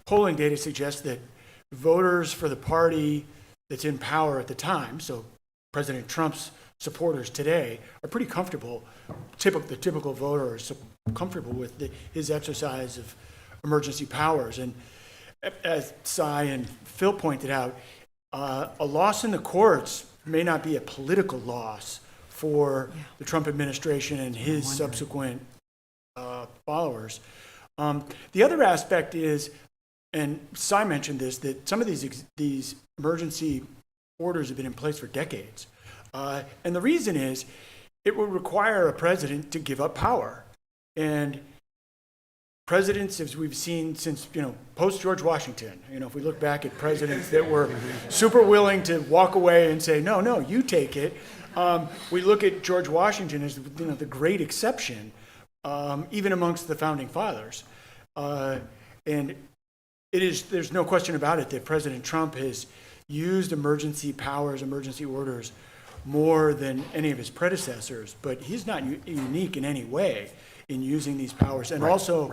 polling data suggests that voters for the party that's in power at the time, so President Trump's supporters today, are pretty comfortable. The typical voter is comfortable with his exercise of emergency powers. And as Cy and Phil pointed out, a loss in the courts may not be a political loss for the Trump administration and his subsequent followers. The other aspect is, and Cy mentioned this, that some of these emergency orders have been in place for decades. And the reason is it would require a president to give up power. And presidents, as we've seen since, post George Washington, if we look back at presidents that were super willing to walk away and say, no, you take it. We look at George Washington as the great exception, even amongst the founding fathers. And there's no question about it that President Trump has used emergency powers, emergency orders, more than any of his predecessors, but he's not unique in any way in using these powers, and also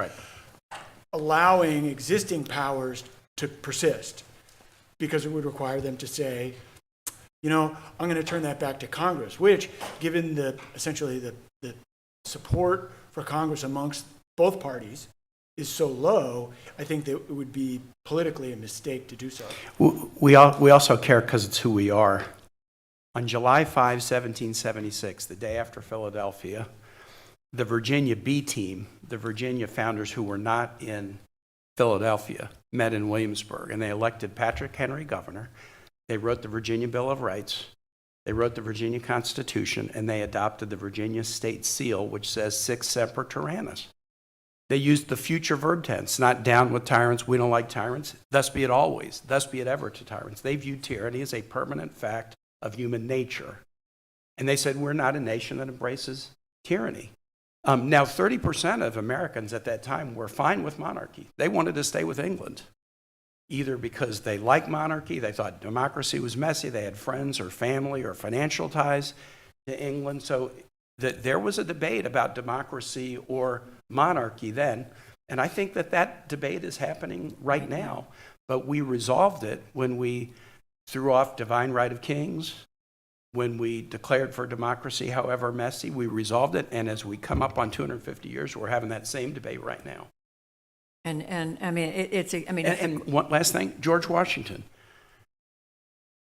allowing existing powers to persist, because it would require them to say, I'm going to turn that back to Congress, which, given essentially the support for Congress amongst both parties is so low, I think that it would be politically a mistake to do so. We also care because it's who we are. On July 5, 1776, the day after Philadelphia, the Virginia B team, the Virginia founders who were not in Philadelphia, met in Williamsburg, and they elected Patrick Henry governor. They wrote the Virginia Bill of Rights. They wrote the Virginia Constitution, and they adopted the Virginia State Seal, which says "Sic semper tyrannis." They used the future verb tense, not "down with tyrants, we don't like tyrants, thus be it always, thus be it ever to tyrants." They viewed tyranny as a permanent fact of human nature. And they said, we're not a nation that embraces tyranny. Now, 30% of Americans at that time were fine with monarchy. They wanted to stay with England, either because they liked monarchy, they thought democracy was messy, they had friends or family or financial ties to England. So there was a debate about democracy or monarchy then, and I think that debate is happening right now. But we resolved it when we threw off divine right of kings, when we declared for democracy, however messy. We resolved it, and as we come up on 250 years, we're having that same debate right now. And I mean, And one last thing, George Washington.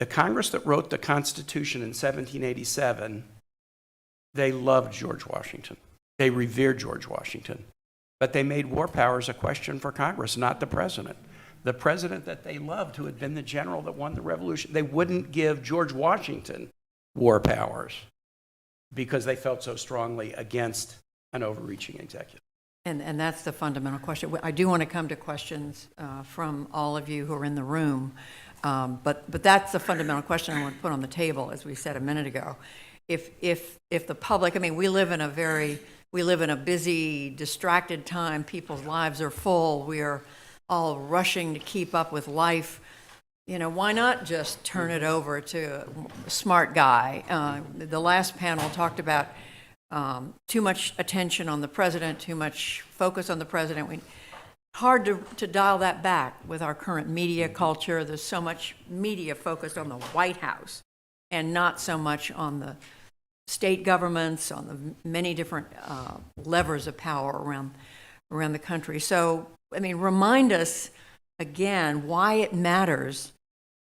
The Congress that wrote the Constitution in 1787, they loved George Washington. They revered George Washington. But they made war powers a question for Congress, not the president. The president that they loved, who had been the general that won the revolution, they wouldn't give George Washington war powers because they felt so strongly against an overreaching executive. And that's the fundamental question. I do want to come to questions from all of you who are in the room, but that's the fundamental question I want to put on the table, as we said a minute ago. If the public, I mean, we live in a busy, distracted time. People's lives are full. We are all rushing to keep up with life. Why not just turn it over to a smart guy? The last panel talked about too much attention on the president, too much focus on the president. Hard to dial that back with our current media culture. There's so much media focused on the White House and not so much on the state governments, on the many different levers of power around the country. So, I mean, remind us again why it matters,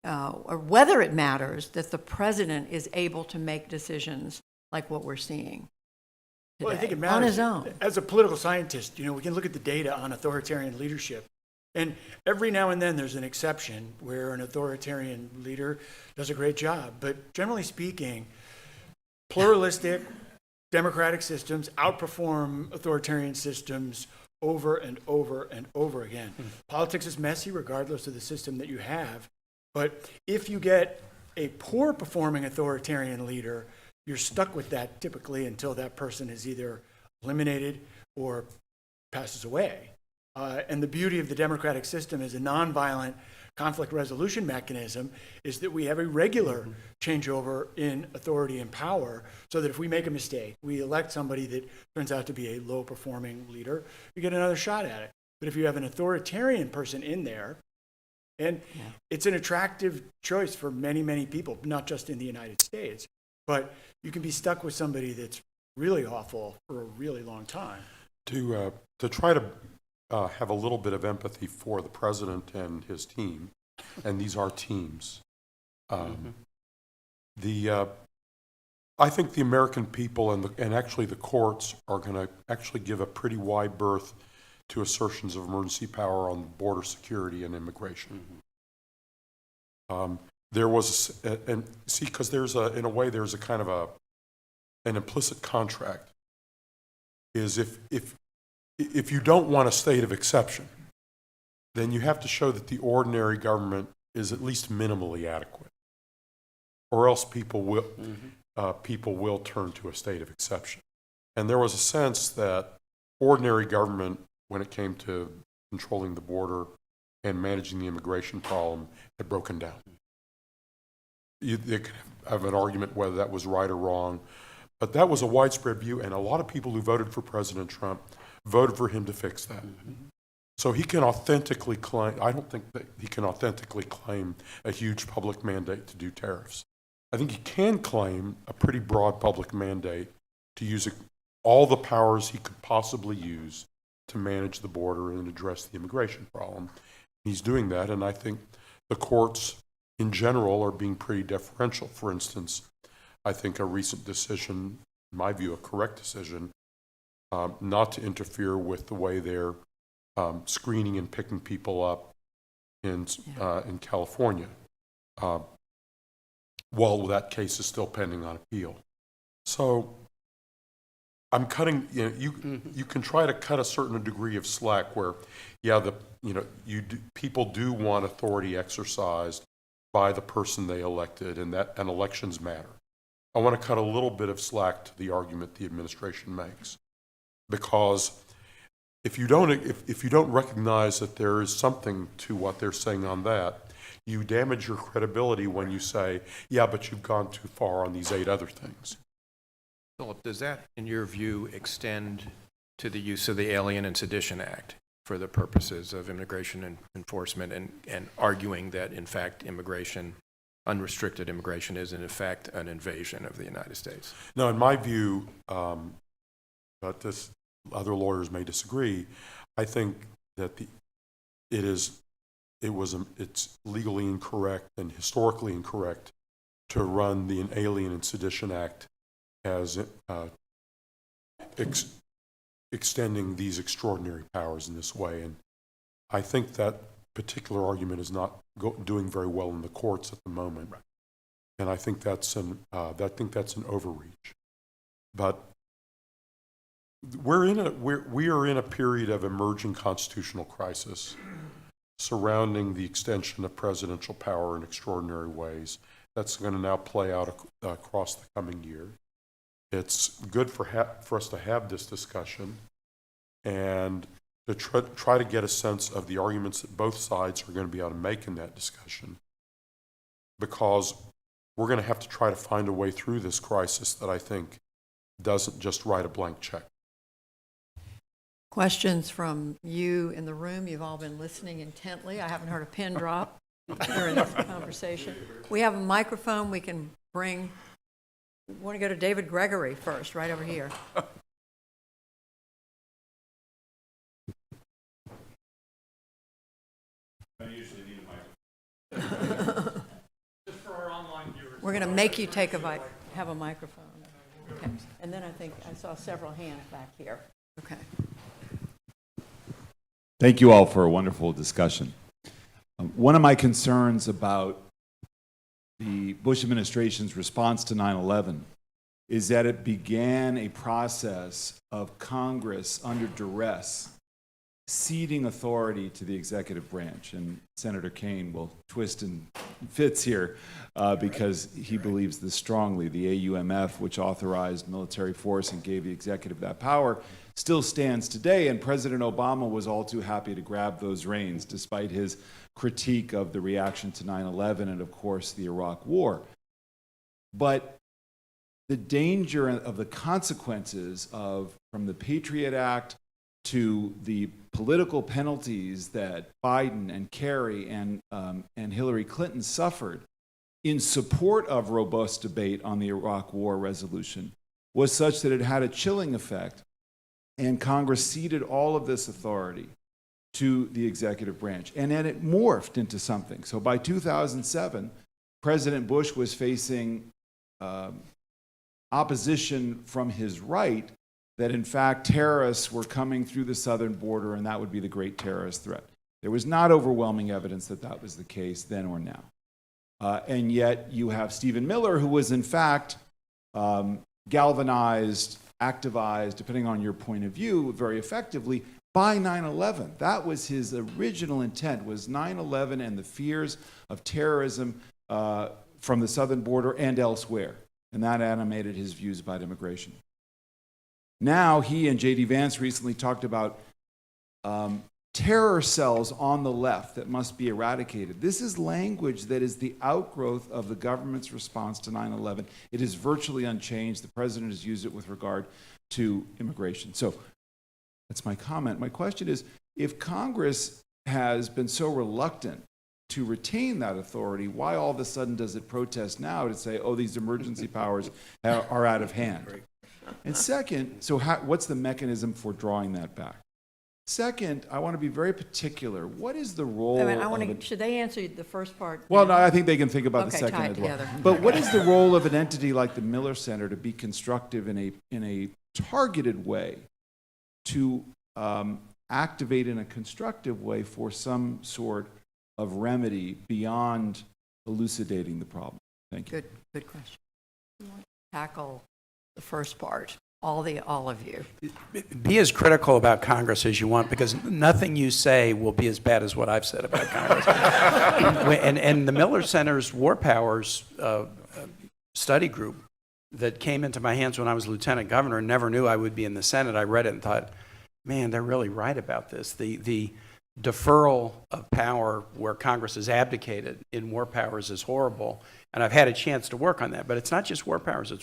or whether it matters, that the president is able to make decisions like what we're seeing today, Well, I think it matters. on his own. As a political scientist, we can look at the data on authoritarian leadership. And every now and then there's an exception where an authoritarian leader does a great job. But generally speaking, pluralistic democratic systems outperform authoritarian systems over and over and over again. Politics is messy regardless of the system that you have. But if you get a poor performing authoritarian leader, you're stuck with that typically until that person is either eliminated or passes away. And the beauty of the democratic system as a nonviolent conflict resolution mechanism is that we have a regular changeover in authority and power, so that if we make a mistake, we elect somebody that turns out to be a low performing leader, you get another shot at it. But if you have an authoritarian person in there, and it's an attractive choice for many, many people, not just in the United States, but you can be stuck with somebody that's really awful for a really long time. To try to have a little bit of empathy for the president and his team, and these are teams. I think the American people and actually the courts are going to actually give a pretty wide berth to assertions of emergency power on border security and immigration. There was, because in a way there's a kind of an implicit contract. Is if you don't want a state of exception, then you have to show that the ordinary government is at least minimally adequate, or else people will turn to a state of exception. And there was a sense that ordinary government, when it came to controlling the border and managing the immigration problem, had broken down. You could have an argument whether that was right or wrong, but that was a widespread view, and a lot of people who voted for President Trump voted for him to fix that. So he can authentically claim, I don't think that he can authentically claim a huge public mandate to do tariffs. I think he can claim a pretty broad public mandate to use all the powers he could possibly use to manage the border and address the immigration problem. He's doing that, and I think the courts in general are being pretty deferential. For instance, I think a recent decision, in my view, a correct decision, not to interfere with the way they're screening and picking people up in California, while that case is still pending on appeal. So I'm cutting, you can try to cut a certain degree of slack where, people do want authority exercised by the person they elected, and elections matter. I want to cut a little bit of slack to the argument the administration makes, because if you don't recognize that there is something to what they're saying on that, you damage your credibility when you say, yeah, but you've gone too far on these 8 other things. Philip, does that, in your view, extend to the use of the Alien and Sedition Act for the purposes of immigration enforcement and arguing that, in fact, unrestricted immigration is, in effect, an invasion of the United States? Now, in my view, but other lawyers may disagree, I think that it's legally incorrect and historically incorrect to run the Alien and Sedition Act as extending these extraordinary powers in this way. And I think that particular argument is not doing very well in the courts at the moment. Right. And I think that's an overreach. But we are in a period of emerging constitutional crisis surrounding the extension of presidential power in extraordinary ways. That's going to now play out across the coming year. It's good for us to have this discussion and to try to get a sense of the arguments that both sides are going to be able to make in that discussion, because we're going to have to try to find a way through this crisis that I think doesn't just write a blank check. Questions from you in the room? You've all been listening intently. I haven't heard a pin drop during this conversation. We have a microphone we can bring. We want to go to David Gregory first, right over here. I usually need a microphone. Just for our online viewers. We're going to make you have a microphone. Okay. And then I think I saw several hands back here. Okay. Thank you all for a wonderful discussion. One of my concerns about the Bush administration's response to 9/11 is that it began a process of Congress under duress ceding authority to the executive branch. And Senator Kaine will twist and fits here because he believes this strongly. The AUMF, which authorized military force and gave the executive that power, still stands today, and President Obama was all too happy to grab those reins, despite his critique of the reaction to 9/11 and, of course, the Iraq War. But the danger of the consequences from the Patriot Act to the political penalties that Biden and Kerry and Hillary Clinton suffered in support of robust debate on the Iraq War resolution was such that it had a chilling effect, and Congress ceded all of this authority to the executive branch. And then it morphed into something. So by 2007, President Bush was facing opposition from his right that, in fact, terrorists were coming through the southern border, and that would be the great terrorist threat. There was not overwhelming evidence that that was the case then or now. And yet you have Stephen Miller, who was, in fact, galvanized, activized, depending on your point of view, very effectively by 9/11. That was his original intent, was 9/11 and the fears of terrorism from the southern border and elsewhere. And that animated his views about immigration. Now, he and J.D. Vance recently talked about terror cells on the left that must be eradicated. This is language that is the outgrowth of the government's response to 9/11. It is virtually unchanged. The president has used it with regard to immigration. So that's my comment. My question is, if Congress has been so reluctant to retain that authority, why all of a sudden does it protest now to say, oh, these emergency powers are out of hand? And second, so what's the mechanism for drawing that back? Second, I want to be very particular. What is the role I mean, I of want to, should they answer the first part? well, now? no, I think they can think about the Okay, second tie it as well. together. But what is the role of an entity like the Miller Center to be constructive in a targeted way to activate in a constructive way for some sort of remedy beyond elucidating the problem? Thank you. Good question. You want to tackle the first part, all of you. Be as critical about Congress as you want, because nothing you say will be as bad as what I've said about Congress. and the Miller Center's War Powers study group that came into my hands when I was lieutenant governor and never knew I would be in the Senate, I read it and thought, man, they're really right about this. The deferral of power where Congress has abdicated in war powers is horrible, and I've had a chance to work on that. But it's not just war powers,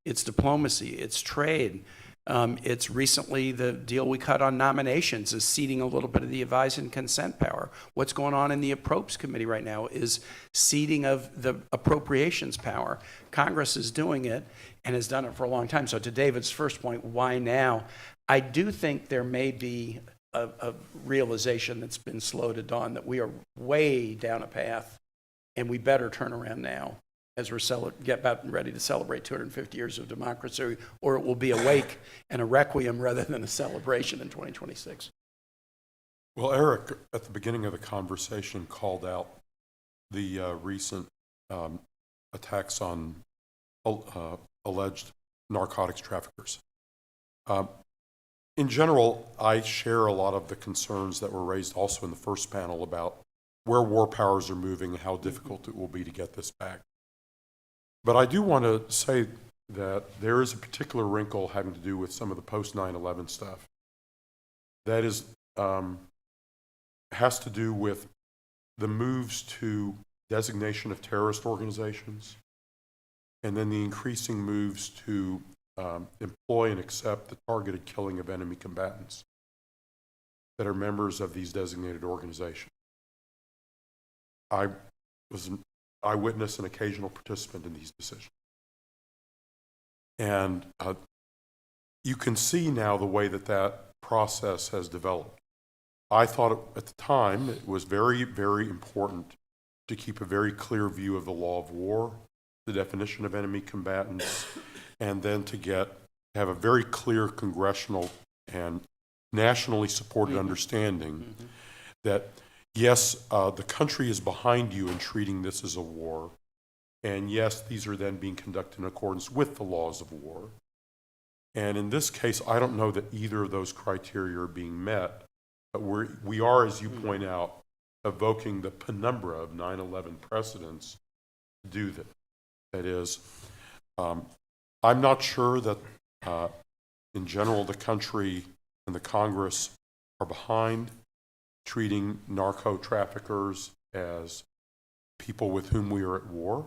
it's diplomacy, it's trade. It's recently the deal we cut on nominations is ceding a little bit of the advise and consent power. What's going on in the Approps Committee right now is ceding of the appropriations power. Congress is doing it and has done it for a long time. So to David's first point, why now? I do think there may be a realization that's been slow to dawn that we are way down a path and we better turn around now as we're get about ready to celebrate 250 years of democracy, or it will be a wake and a requiem rather than a celebration in 2026. Well, Eric, at the beginning of the conversation, called out the recent attacks on alleged narcotics traffickers. In general, I share a lot of the concerns that were raised also in the first panel about where war powers are moving and how difficult it will be to get this back. But I do want to say that there is a particular wrinkle having to do with some of the post 9/11 stuff. That is, has to do with the moves to designation of terrorist organizations, and then the increasing moves to employ and accept the targeted killing of enemy combatants that are members of these designated organizations. I was an eyewitness and occasional participant in these decisions. And you can see now the way that that process has developed. I thought at the time it was very, very important to keep a very clear view of the law of war, the definition of enemy combatants, and then to have a very clear congressional and nationally supported understanding that, yes, the country is behind you in treating this as a war, and yes, these are then being conducted in accordance with the laws of war. And in this case, I don't know that either of those criteria are being met, but we are, as you point out, evoking the penumbra of 9/11 precedents to do that. That is, I'm not sure that in general the country and the Congress are behind treating narco traffickers as people with whom we are at war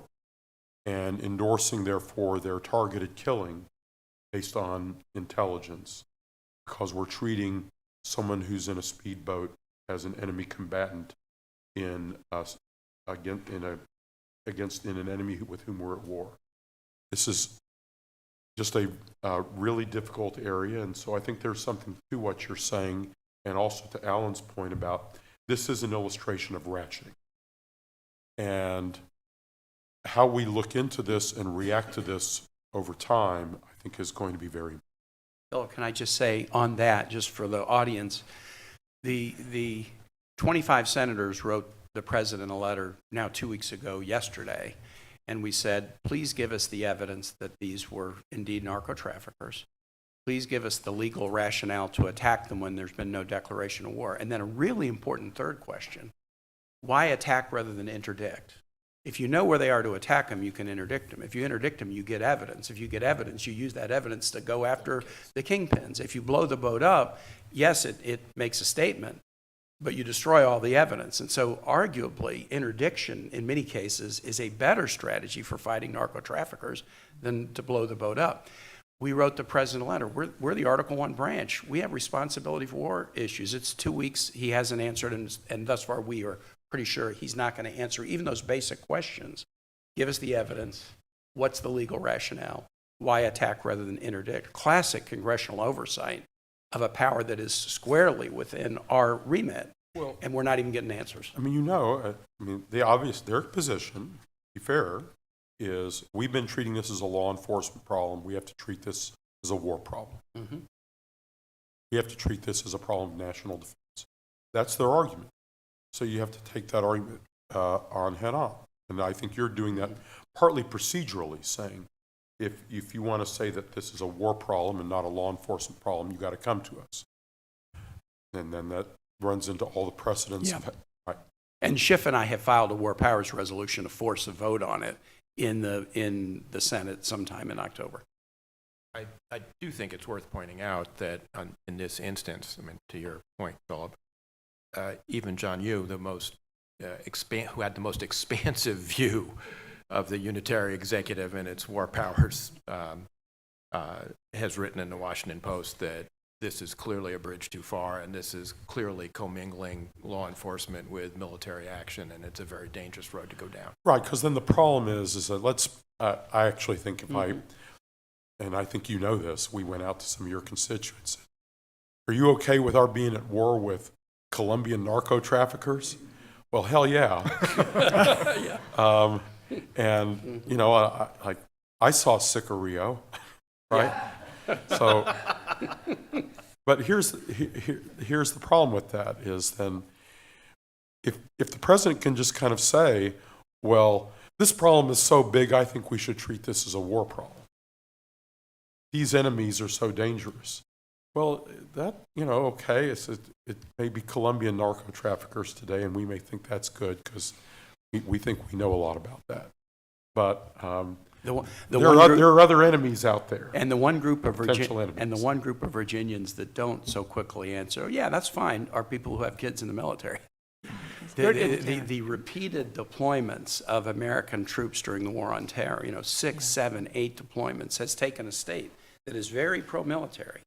and endorsing, therefore, their targeted killing based on intelligence, because we're treating someone who's in a speedboat as an enemy combatant against an enemy with whom we're at war. This is just a really difficult area, and so I think there's something to what you're saying, and also to Alan's point about this is an illustration of ratcheting. And how we look into this and react to this over time, I think, is going to be very important. Bill, can I just say on that, just for the audience, the 25 senators wrote the president a letter now 2 weeks ago yesterday, and we said, please give us the evidence that these were indeed narco traffickers. Please give us the legal rationale to attack them when there's been no declaration of war. And then a really important third question, why attack rather than interdict? If you know where they are to attack them, you can interdict them. If you interdict them, you get evidence. If you get evidence, you use that evidence to go after the kingpins. If you blow the boat up, yes, it makes a statement, but you destroy all the evidence. And so arguably, interdiction in many cases is a better strategy for fighting narco traffickers than to blow the boat up. We wrote the president a letter. We're the Article I branch. We have responsibility for war issues. It's 2 weeks. He hasn't answered, and thus far we are pretty sure he's not going to answer even those basic questions. Give us the evidence. What's the legal rationale? Why attack rather than interdict? Classic congressional oversight of a power that is squarely within our remit, and we're not even getting answers. I mean, their position, to be fair, is we've been treating this as a law enforcement problem. We have to treat this as a war problem. Mm-hmm. We have to treat this as a problem of national defense. That's their argument. So you have to take that argument on head on. And I think you're doing that partly procedurally, saying if you want to say that this is a war problem and not a law enforcement problem, you got to come to us. And then that runs into all the precedents. Yeah. Right. And Schiff and I have filed a war powers resolution to force a vote on it in the Senate sometime in October. I do think it's worth pointing out that in this instance, I mean, to your point, Philip, even John Yoo, the most who had the most expansive view of the unitary executive and its war powers, has written in the Washington Post that this is clearly a bridge too far, and this is clearly commingling law enforcement with military action, and it's a very dangerous road to go down. Right, because then the problem is that I actually think and I think you know this, we went out to some of your constituents. Are you okay with our being at war with Colombian narco traffickers? Well, hell yeah. And, I saw Sicario, right? Yeah. So, but here's the problem with that is then if the president can just kind of say, well, this problem is so big, I think we should treat this as a war problem. These enemies are so dangerous. Well, that, okay, it may be Colombian narco traffickers today, and we may think that's good because we think we know a lot about that. But there are other enemies out there. And the one group of Potential enemies. And the one group of Virginians that don't so quickly answer, yeah, that's fine, are people who have kids in the military. The repeated deployments of American troops during the War on Terror, 6, 7, 8 deployments, has taken a state that is very pro-military,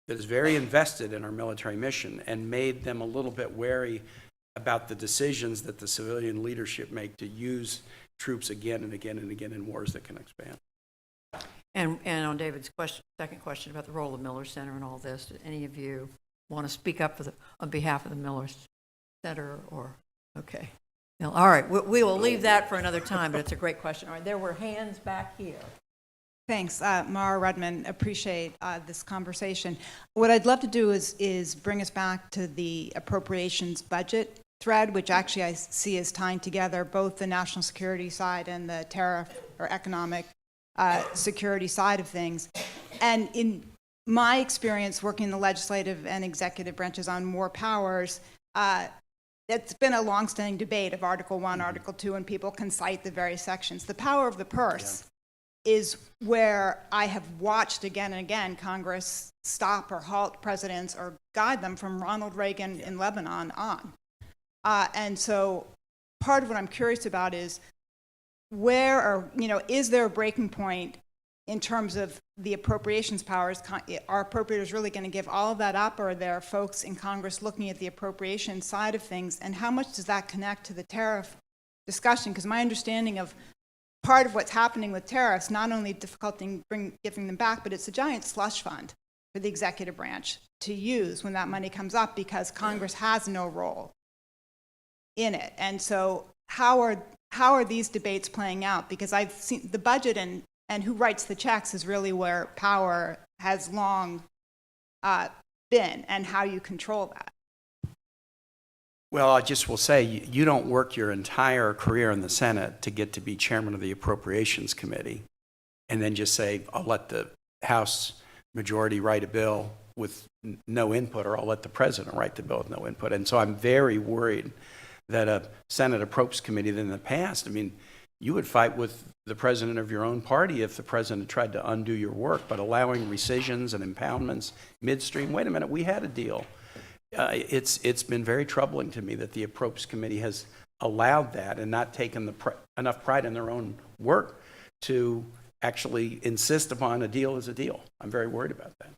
that is very invested in our military mission, and made them a little bit wary about the decisions that the civilian leadership make to use troops again and again and again in wars that can expand. And on David's second question about the role of Miller Center and all this, do any of you want to speak up on behalf of the Miller Center or, okay. No, all right, we will leave that for another time, but it's a great question. All right, there were hands back here. Thanks, Mara Rudman. Appreciate this conversation. What I'd love to do is bring us back to the appropriations budget thread, which actually I see as tying together both the national security side and the tariff or economic security side of things. And in my experience working in the legislative and executive branches on war powers, it's been a longstanding debate of Article 1, Article 2, and people can cite the various sections. The power of the purse is where I have watched again and again Congress stop or halt presidents or guide them from Ronald Reagan in Lebanon on. And so part of what I'm curious about is is there a breaking point in terms of the appropriations powers? Are appropriators really going to give all of that up, or are there folks in Congress looking at the appropriation side of things? And how much does that connect to the tariff discussion? Because my understanding of part of what's happening with tariffs, not only difficulty giving them back, but it's a giant slush fund for the executive branch to use when that money comes up because Congress has no role in it. And so how are these debates playing out? Because I've seen the budget and who writes the checks is really where power has long been, and how you control that. Well, I just will say, you don't work your entire career in the Senate to get to be chairman of the Appropriations Committee and then just say, I'll let the House majority write a bill with no input, or I'll let the president write the bill with no input. And so I'm very worried that a Senate Appropriations Committee that in the past, you would fight with the president of your own party if the president tried to undo your work, but allowing rescissions and impoundments midstream, wait a minute, we had a deal. It's been very troubling to me that the Appropriations Committee has allowed that and not taken enough pride in their own work to actually insist upon a deal as a deal. I'm very worried about that.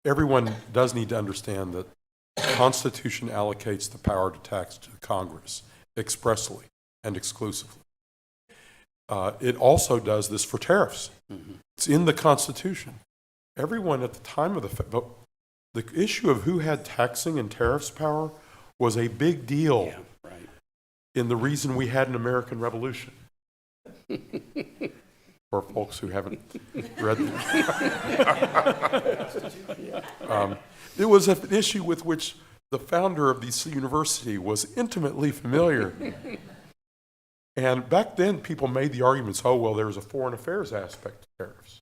everyone does need to understand that the Constitution allocates the power to tax to Congress expressly and exclusively. It also does this for tariffs. It's in the Constitution. Everyone at the time of the issue of who had taxing and tariffs power was a big deal Yeah, right. in the reason we had an American Revolution. For folks who haven't read it was an issue with which the founder of this university was intimately familiar. And back then, people made the arguments, oh, well, there's a foreign affairs aspect to tariffs.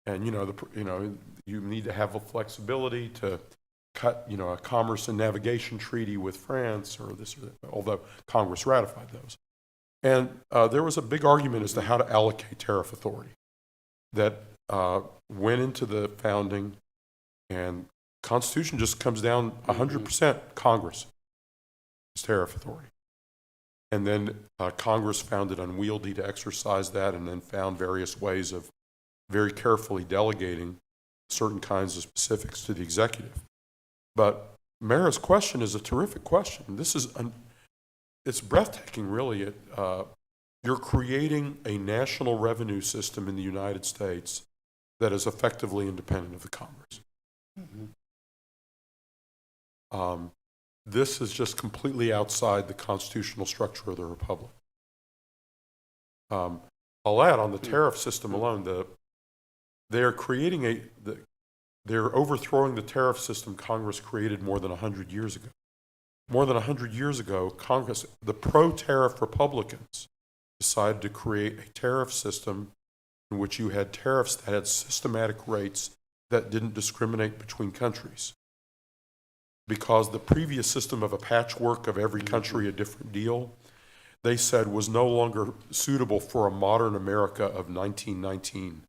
And, you need to have a flexibility to cut, a commerce and navigation treaty with France or this or that, although Congress ratified those. And there was a big argument as to how to allocate tariff authority that went into the founding, and Constitution just comes down 100% Congress is tariff authority. And then Congress found it unwieldy to exercise that, and then found various ways of very carefully delegating certain kinds of specifics to the executive. But Mara's question is a terrific question. This is it's breathtaking, really. You're creating a national revenue system in the United States that is effectively independent of the Congress. This is just completely outside the constitutional structure of the republic. I'll add on the tariff system alone, they're overthrowing the tariff system Congress created more than 100 years ago. More than 100 years ago, Congress, the pro-tariff Republicans, decided to create a tariff system in which you had tariffs that had systematic rates that didn't discriminate between countries. Because the previous system of a patchwork of every country a different deal, they said was no longer suitable for a modern America of 1919.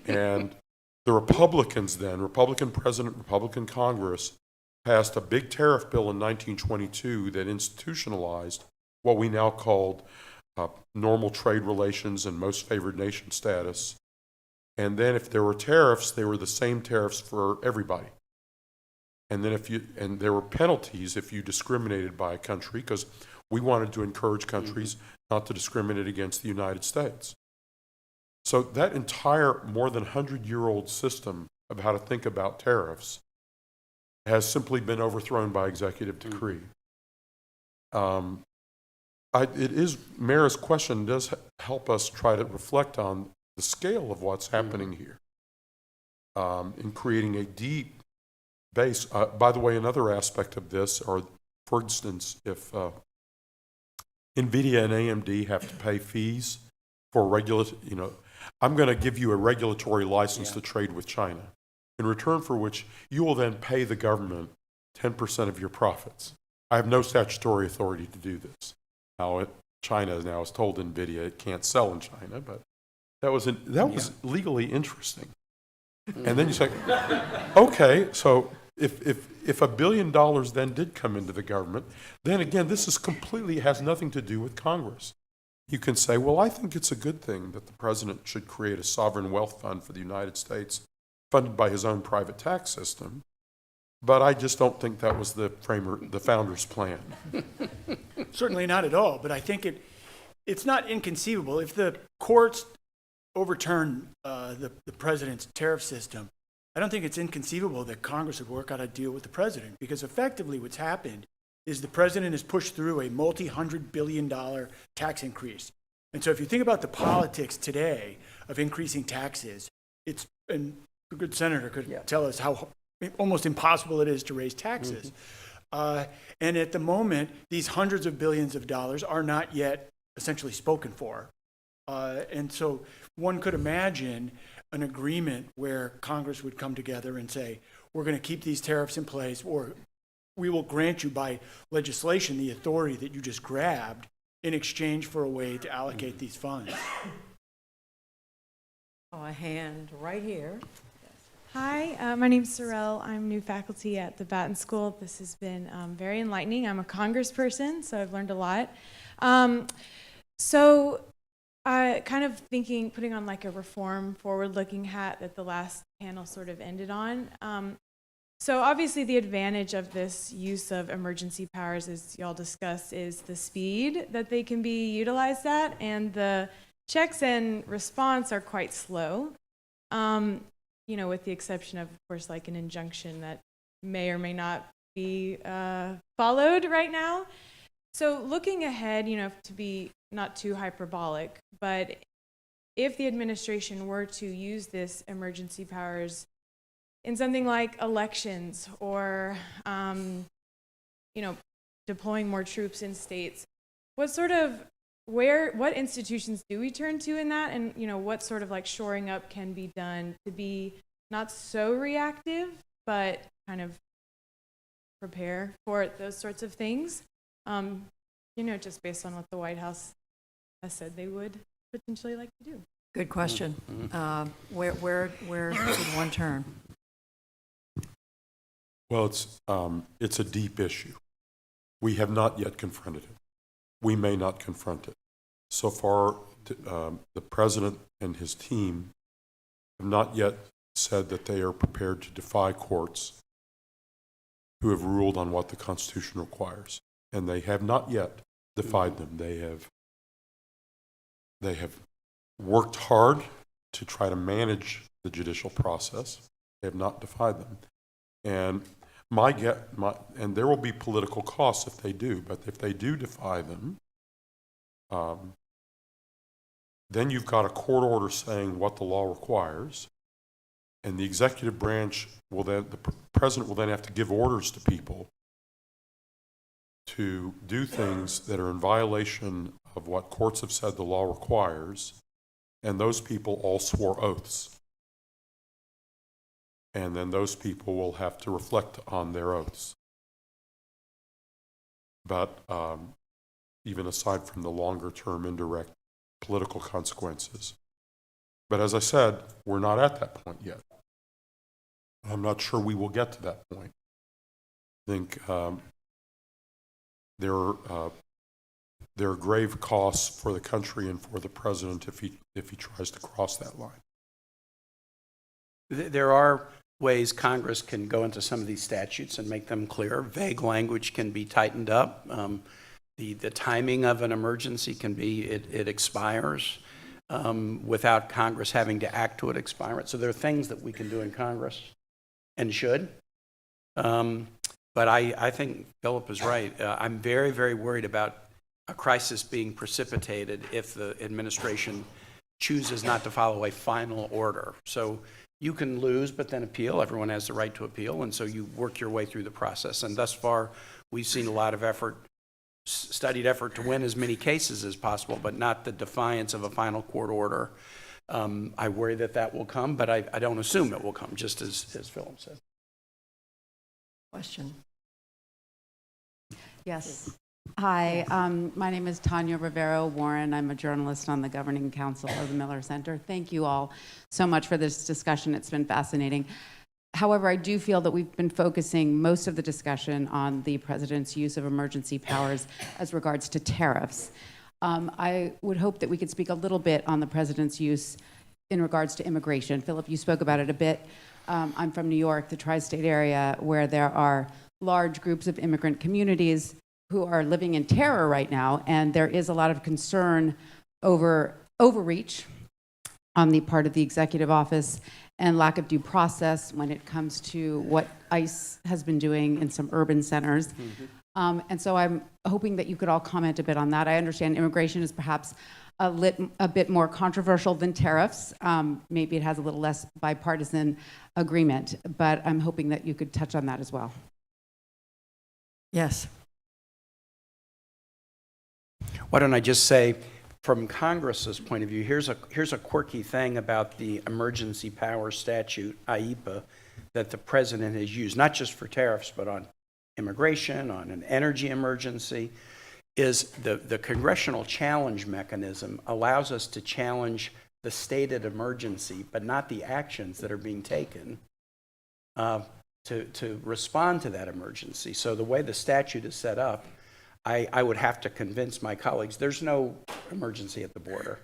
And the Republicans then, Republican President, Republican Congress, passed a big tariff bill in 1922 that institutionalized what we now called normal trade relations and most favored nation status. And then if there were tariffs, they were the same tariffs for everybody. And then there were penalties if you discriminated by a country, because we wanted to encourage countries not to discriminate against the United States. So that entire more than 100-year-old system of how to think about tariffs has simply been overthrown by executive decree. Mara's question does help us try to reflect on the scale of what's happening here in creating a deep base. By the way, another aspect of this, or for instance, if NVIDIA and AMD have to pay fees for I'm going to give you a regulatory license to trade with China, in return for which you will then pay the government 10% of your profits. I have no statutory authority to do this. Now, China now has told NVIDIA it can't sell in China, but that was legally interesting. And then you say, okay, so if $1 billion then did come into the government, then again, this is completely has nothing to do with Congress. You can say, well, I think it's a good thing that the president should create a sovereign wealth fund for the United States funded by his own private tax system, but I just don't think that was the founder's plan. Certainly not at all, but I think it's not inconceivable. If the courts overturn the president's tariff system, I don't think it's inconceivable that Congress would work out a deal with the president, because effectively what's happened is the president has pushed through a multi-$100 billion tax increase. And so if you think about the politics today of increasing taxes, and a good senator could tell us how almost impossible it is to raise taxes. And at the moment, these hundreds of billions of dollars are not yet essentially spoken for. And so one could imagine an agreement where Congress would come together and say, we're going to keep these tariffs in place, or we will grant you by legislation the authority that you just grabbed in exchange for a way to allocate these funds. Oh, a hand right here. Hi, my name's Sorrel. I'm new faculty at the Batten School. This has been very enlightening. I'm a congressperson, so I've learned a lot. So kind of thinking, putting on like a reform forward-looking hat that the last panel sort of ended on. So obviously the advantage of this use of emergency powers, as y'all discussed, is the speed that they can be utilized at, and the checks and response are quite slow. You know, with the exception of course, like an injunction that may or may not be followed right now. So looking ahead, you know, to be not too hyperbolic, but if the administration were to use this emergency powers in something like elections or, you know, deploying more troops in states, what institutions do we turn to in that? And, you know, what sort of like shoring up can be done to be not so reactive, but kind of prepare for those sorts of things? You know, just based on what the White House has said they would potentially like to do. Good question. Where should one turn? Well, it's a deep issue. We have not yet confronted it. We may not confront it. So far, the president and his team have not yet said that they are prepared to defy courts who have ruled on what the Constitution requires. And they have not yet defied them. They have worked hard to try to manage the judicial process. They have not defied them. And and there will be political costs if they do, but if they do defy them, then you've got a court order saying what the law requires, and the executive branch the president will then have to give orders to people to do things that are in violation of what courts have said the law requires, and those people all swore oaths. And then those people will have to reflect on their oaths. But even aside from the longer-term indirect political consequences. But as I said, we're not at that point yet. I'm not sure we will get to that point. I think there are grave costs for the country and for the president if he tries to cross that line. There are ways Congress can go into some of these statutes and make them clear. Vague language can be tightened up. The timing of an emergency can be, it expires without Congress having to act to it expire it. So there are things that we can do in Congress and should. But I think Philip is right. I'm very, very worried about a crisis being precipitated if the administration chooses not to follow a final order. So you can lose, but then appeal. Everyone has the right to appeal, and so you work your way through the process. And thus far, we've seen a lot of effort, studied effort to win as many cases as possible, but not the defiance of a final court order. I worry that will come, but I don't assume it will come, just as Philip said. Question. Yes. Hi, my name is Tanya Rivero Warren. I'm a journalist on the Governing Council of the Miller Center. Thank you all so much for this discussion. It's been fascinating. However, I do feel that we've been focusing most of the discussion on the president's use of emergency powers as regards to tariffs. I would hope that we could speak a little bit on the president's use in regards to immigration. Philip, you spoke about it a bit. I'm from New York, the tri-state area, where there are large groups of immigrant communities who are living in terror right now, and there is a lot of concern over overreach on the part of the executive office and lack of due process when it comes to what ICE has been doing in some urban centers. Mm-hmm. And so I'm hoping that you could all comment a bit on that. I understand immigration is perhaps a bit more controversial than tariffs. Maybe it has a little less bipartisan agreement, but I'm hoping that you could touch on that as well. Yes. Why don't I just say, from Congress's point of view, here's a quirky thing about the emergency power statute, IEPA, that the president has used, not just for tariffs, but on immigration, on an energy emergency, is the congressional challenge mechanism allows us to challenge the stated emergency, but not the actions that are being taken to respond to that emergency. So the way the statute is set up, I would have to convince my colleagues, there's no emergency at the border.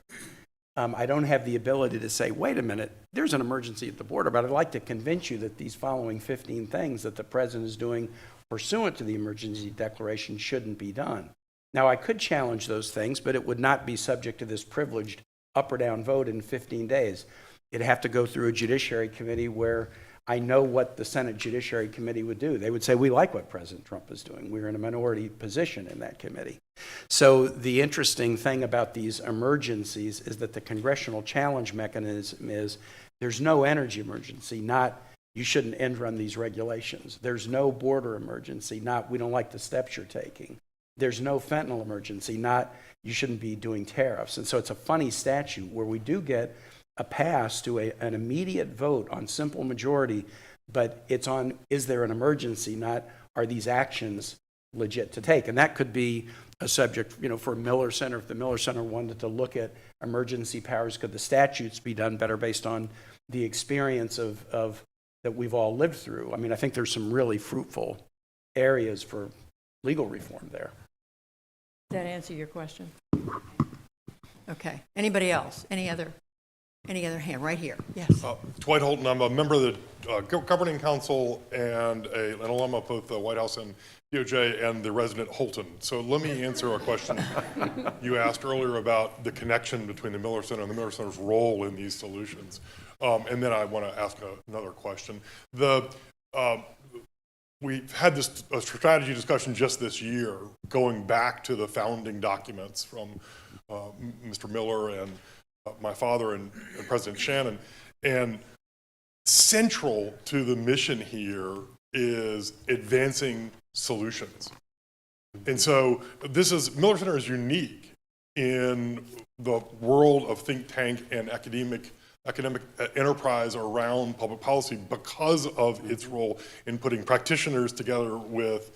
I don't have the ability to say, wait a minute, there's an emergency at the border, but I'd like to convince you that these following 15 things that the president is doing pursuant to the emergency declaration shouldn't be done. Now, I could challenge those things, but it would not be subject to this privileged up or down vote in 15 days. It'd have to go through a judiciary committee where I know what the Senate Judiciary Committee would do. They would say, we like what President Trump is doing. We're in a minority position in that committee. So the interesting thing about these emergencies is that the congressional challenge mechanism is there's no energy emergency, not you shouldn't end run these regulations. There's no border emergency, not we don't like the steps you're taking. There's no fentanyl emergency, not you shouldn't be doing tariffs. And so it's a funny statute where we do get a pass to an immediate vote on simple majority, but it's on, is there an emergency, not are these actions legit to take? And that could be a subject, for Miller Center. If the Miller Center wanted to look at emergency powers, could the statutes be done better based on the experience of that we've all lived through? I mean, I think there's some really fruitful areas for legal reform there. Does that answer your question? Okay. Anybody else? Any other hand? Right here. Yes. Dwight Holton. I'm a member of the Governing Council and an alum of both the White House and DOJ and the resident Holton. So let me answer a question you asked earlier about the connection between the Miller Center and the Miller Center's role in these solutions. And then I want to ask another question. We've had a strategy discussion just this year, going back to the founding documents from Mr. Miller and my father and President Shannon. And central to the mission here is advancing solutions. And so Miller Center is unique in the world of think tank and academic enterprise around public policy because of its role in putting practitioners together with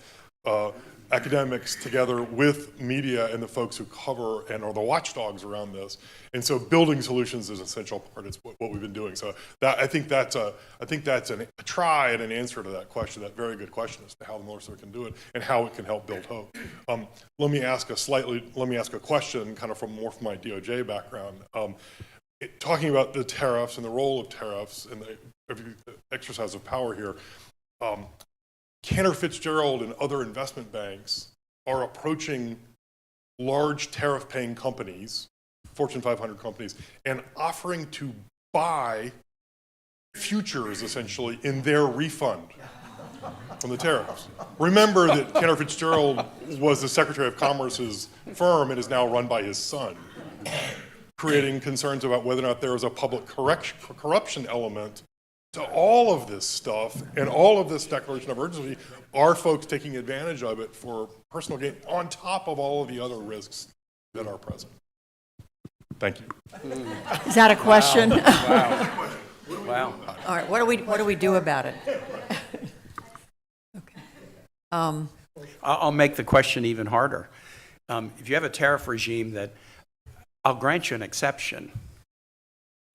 academics together with media and the folks who cover and are the watchdogs around this. And so building solutions is an essential part. It's what we've been doing. So I think that's a try and an answer to that question, that very good question as to how the Miller Center can do it and how it can help build hope. Let me ask a question kind of from my DOJ background. Talking about the tariffs and the role of tariffs and the exercise of power here, Cantor Fitzgerald and other investment banks are approaching large tariff-paying companies, Fortune 500 companies, and offering to buy futures, essentially, in their refund from the tariffs. Remember that Cantor Fitzgerald was the Secretary of Commerce's firm and is now run by his son, creating concerns about whether or not there is a public corruption element to all of this stuff and all of this declaration of urgency. Are folks taking advantage of it for personal gain on top of all of the other risks that are present? Thank you. Is that a question? Wow. All right. What do we do about it? Okay. I'll make the question even harder. If you have a tariff regime that, I'll grant you an exception,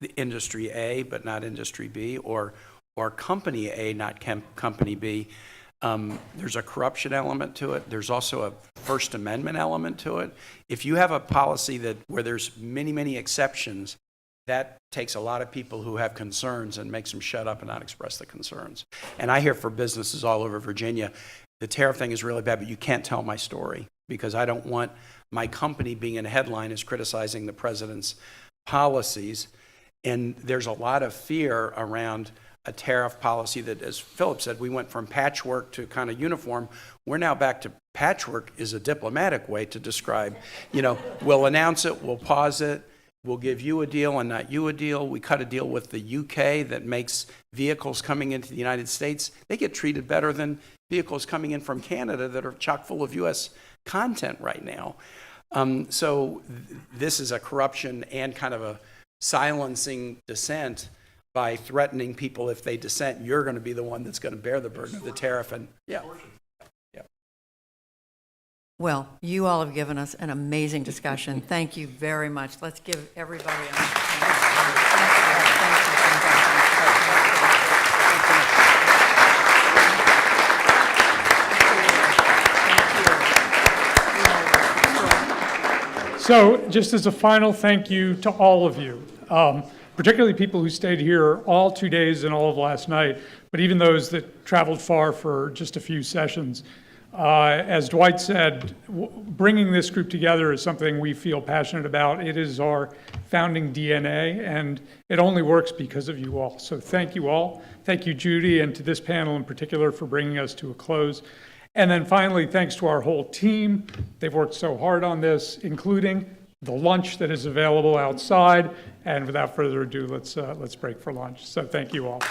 the industry A but not industry B, or company A not company B, there's a corruption element to it. There's also a First Amendment element to it. If you have a policy where there's many exceptions, that takes a lot of people who have concerns and makes them shut up and not express the concerns. And I hear for businesses all over Virginia, the tariff thing is really bad, but you can't tell my story because I don't want my company being in a headline as criticizing the president's policies. And there's a lot of fear around a tariff policy that, as Philip said, we went from patchwork to kind of uniform. We're now back to patchwork is a diplomatic way to describe, we'll announce it, we'll pause it, we'll give you a deal and not you a deal. We cut a deal with the UK that makes vehicles coming into the United States, they get treated better than vehicles coming in from Canada that are chock full of US content right now. So this is a corruption and kind of a silencing dissent by threatening people if they dissent, you're going to be the one that's going to bear the burden of the tariff. And yeah. Well, you all have given us an amazing discussion. Thank you very much. Let's give everybody a So just as a final thank you to all of you, particularly people who stayed here all 2 days and all of last night, but even those that traveled far for just a few sessions. As Dwight said, bringing this group together is something we feel passionate about. It is our founding DNA, and it only works because of you all. So thank you all. Thank you, Judy, and to this panel in particular for bringing us to a close. And then finally, thanks to our whole team. They've worked so hard on this, including the lunch that is available outside. And without further ado, let's break for lunch. So thank you all.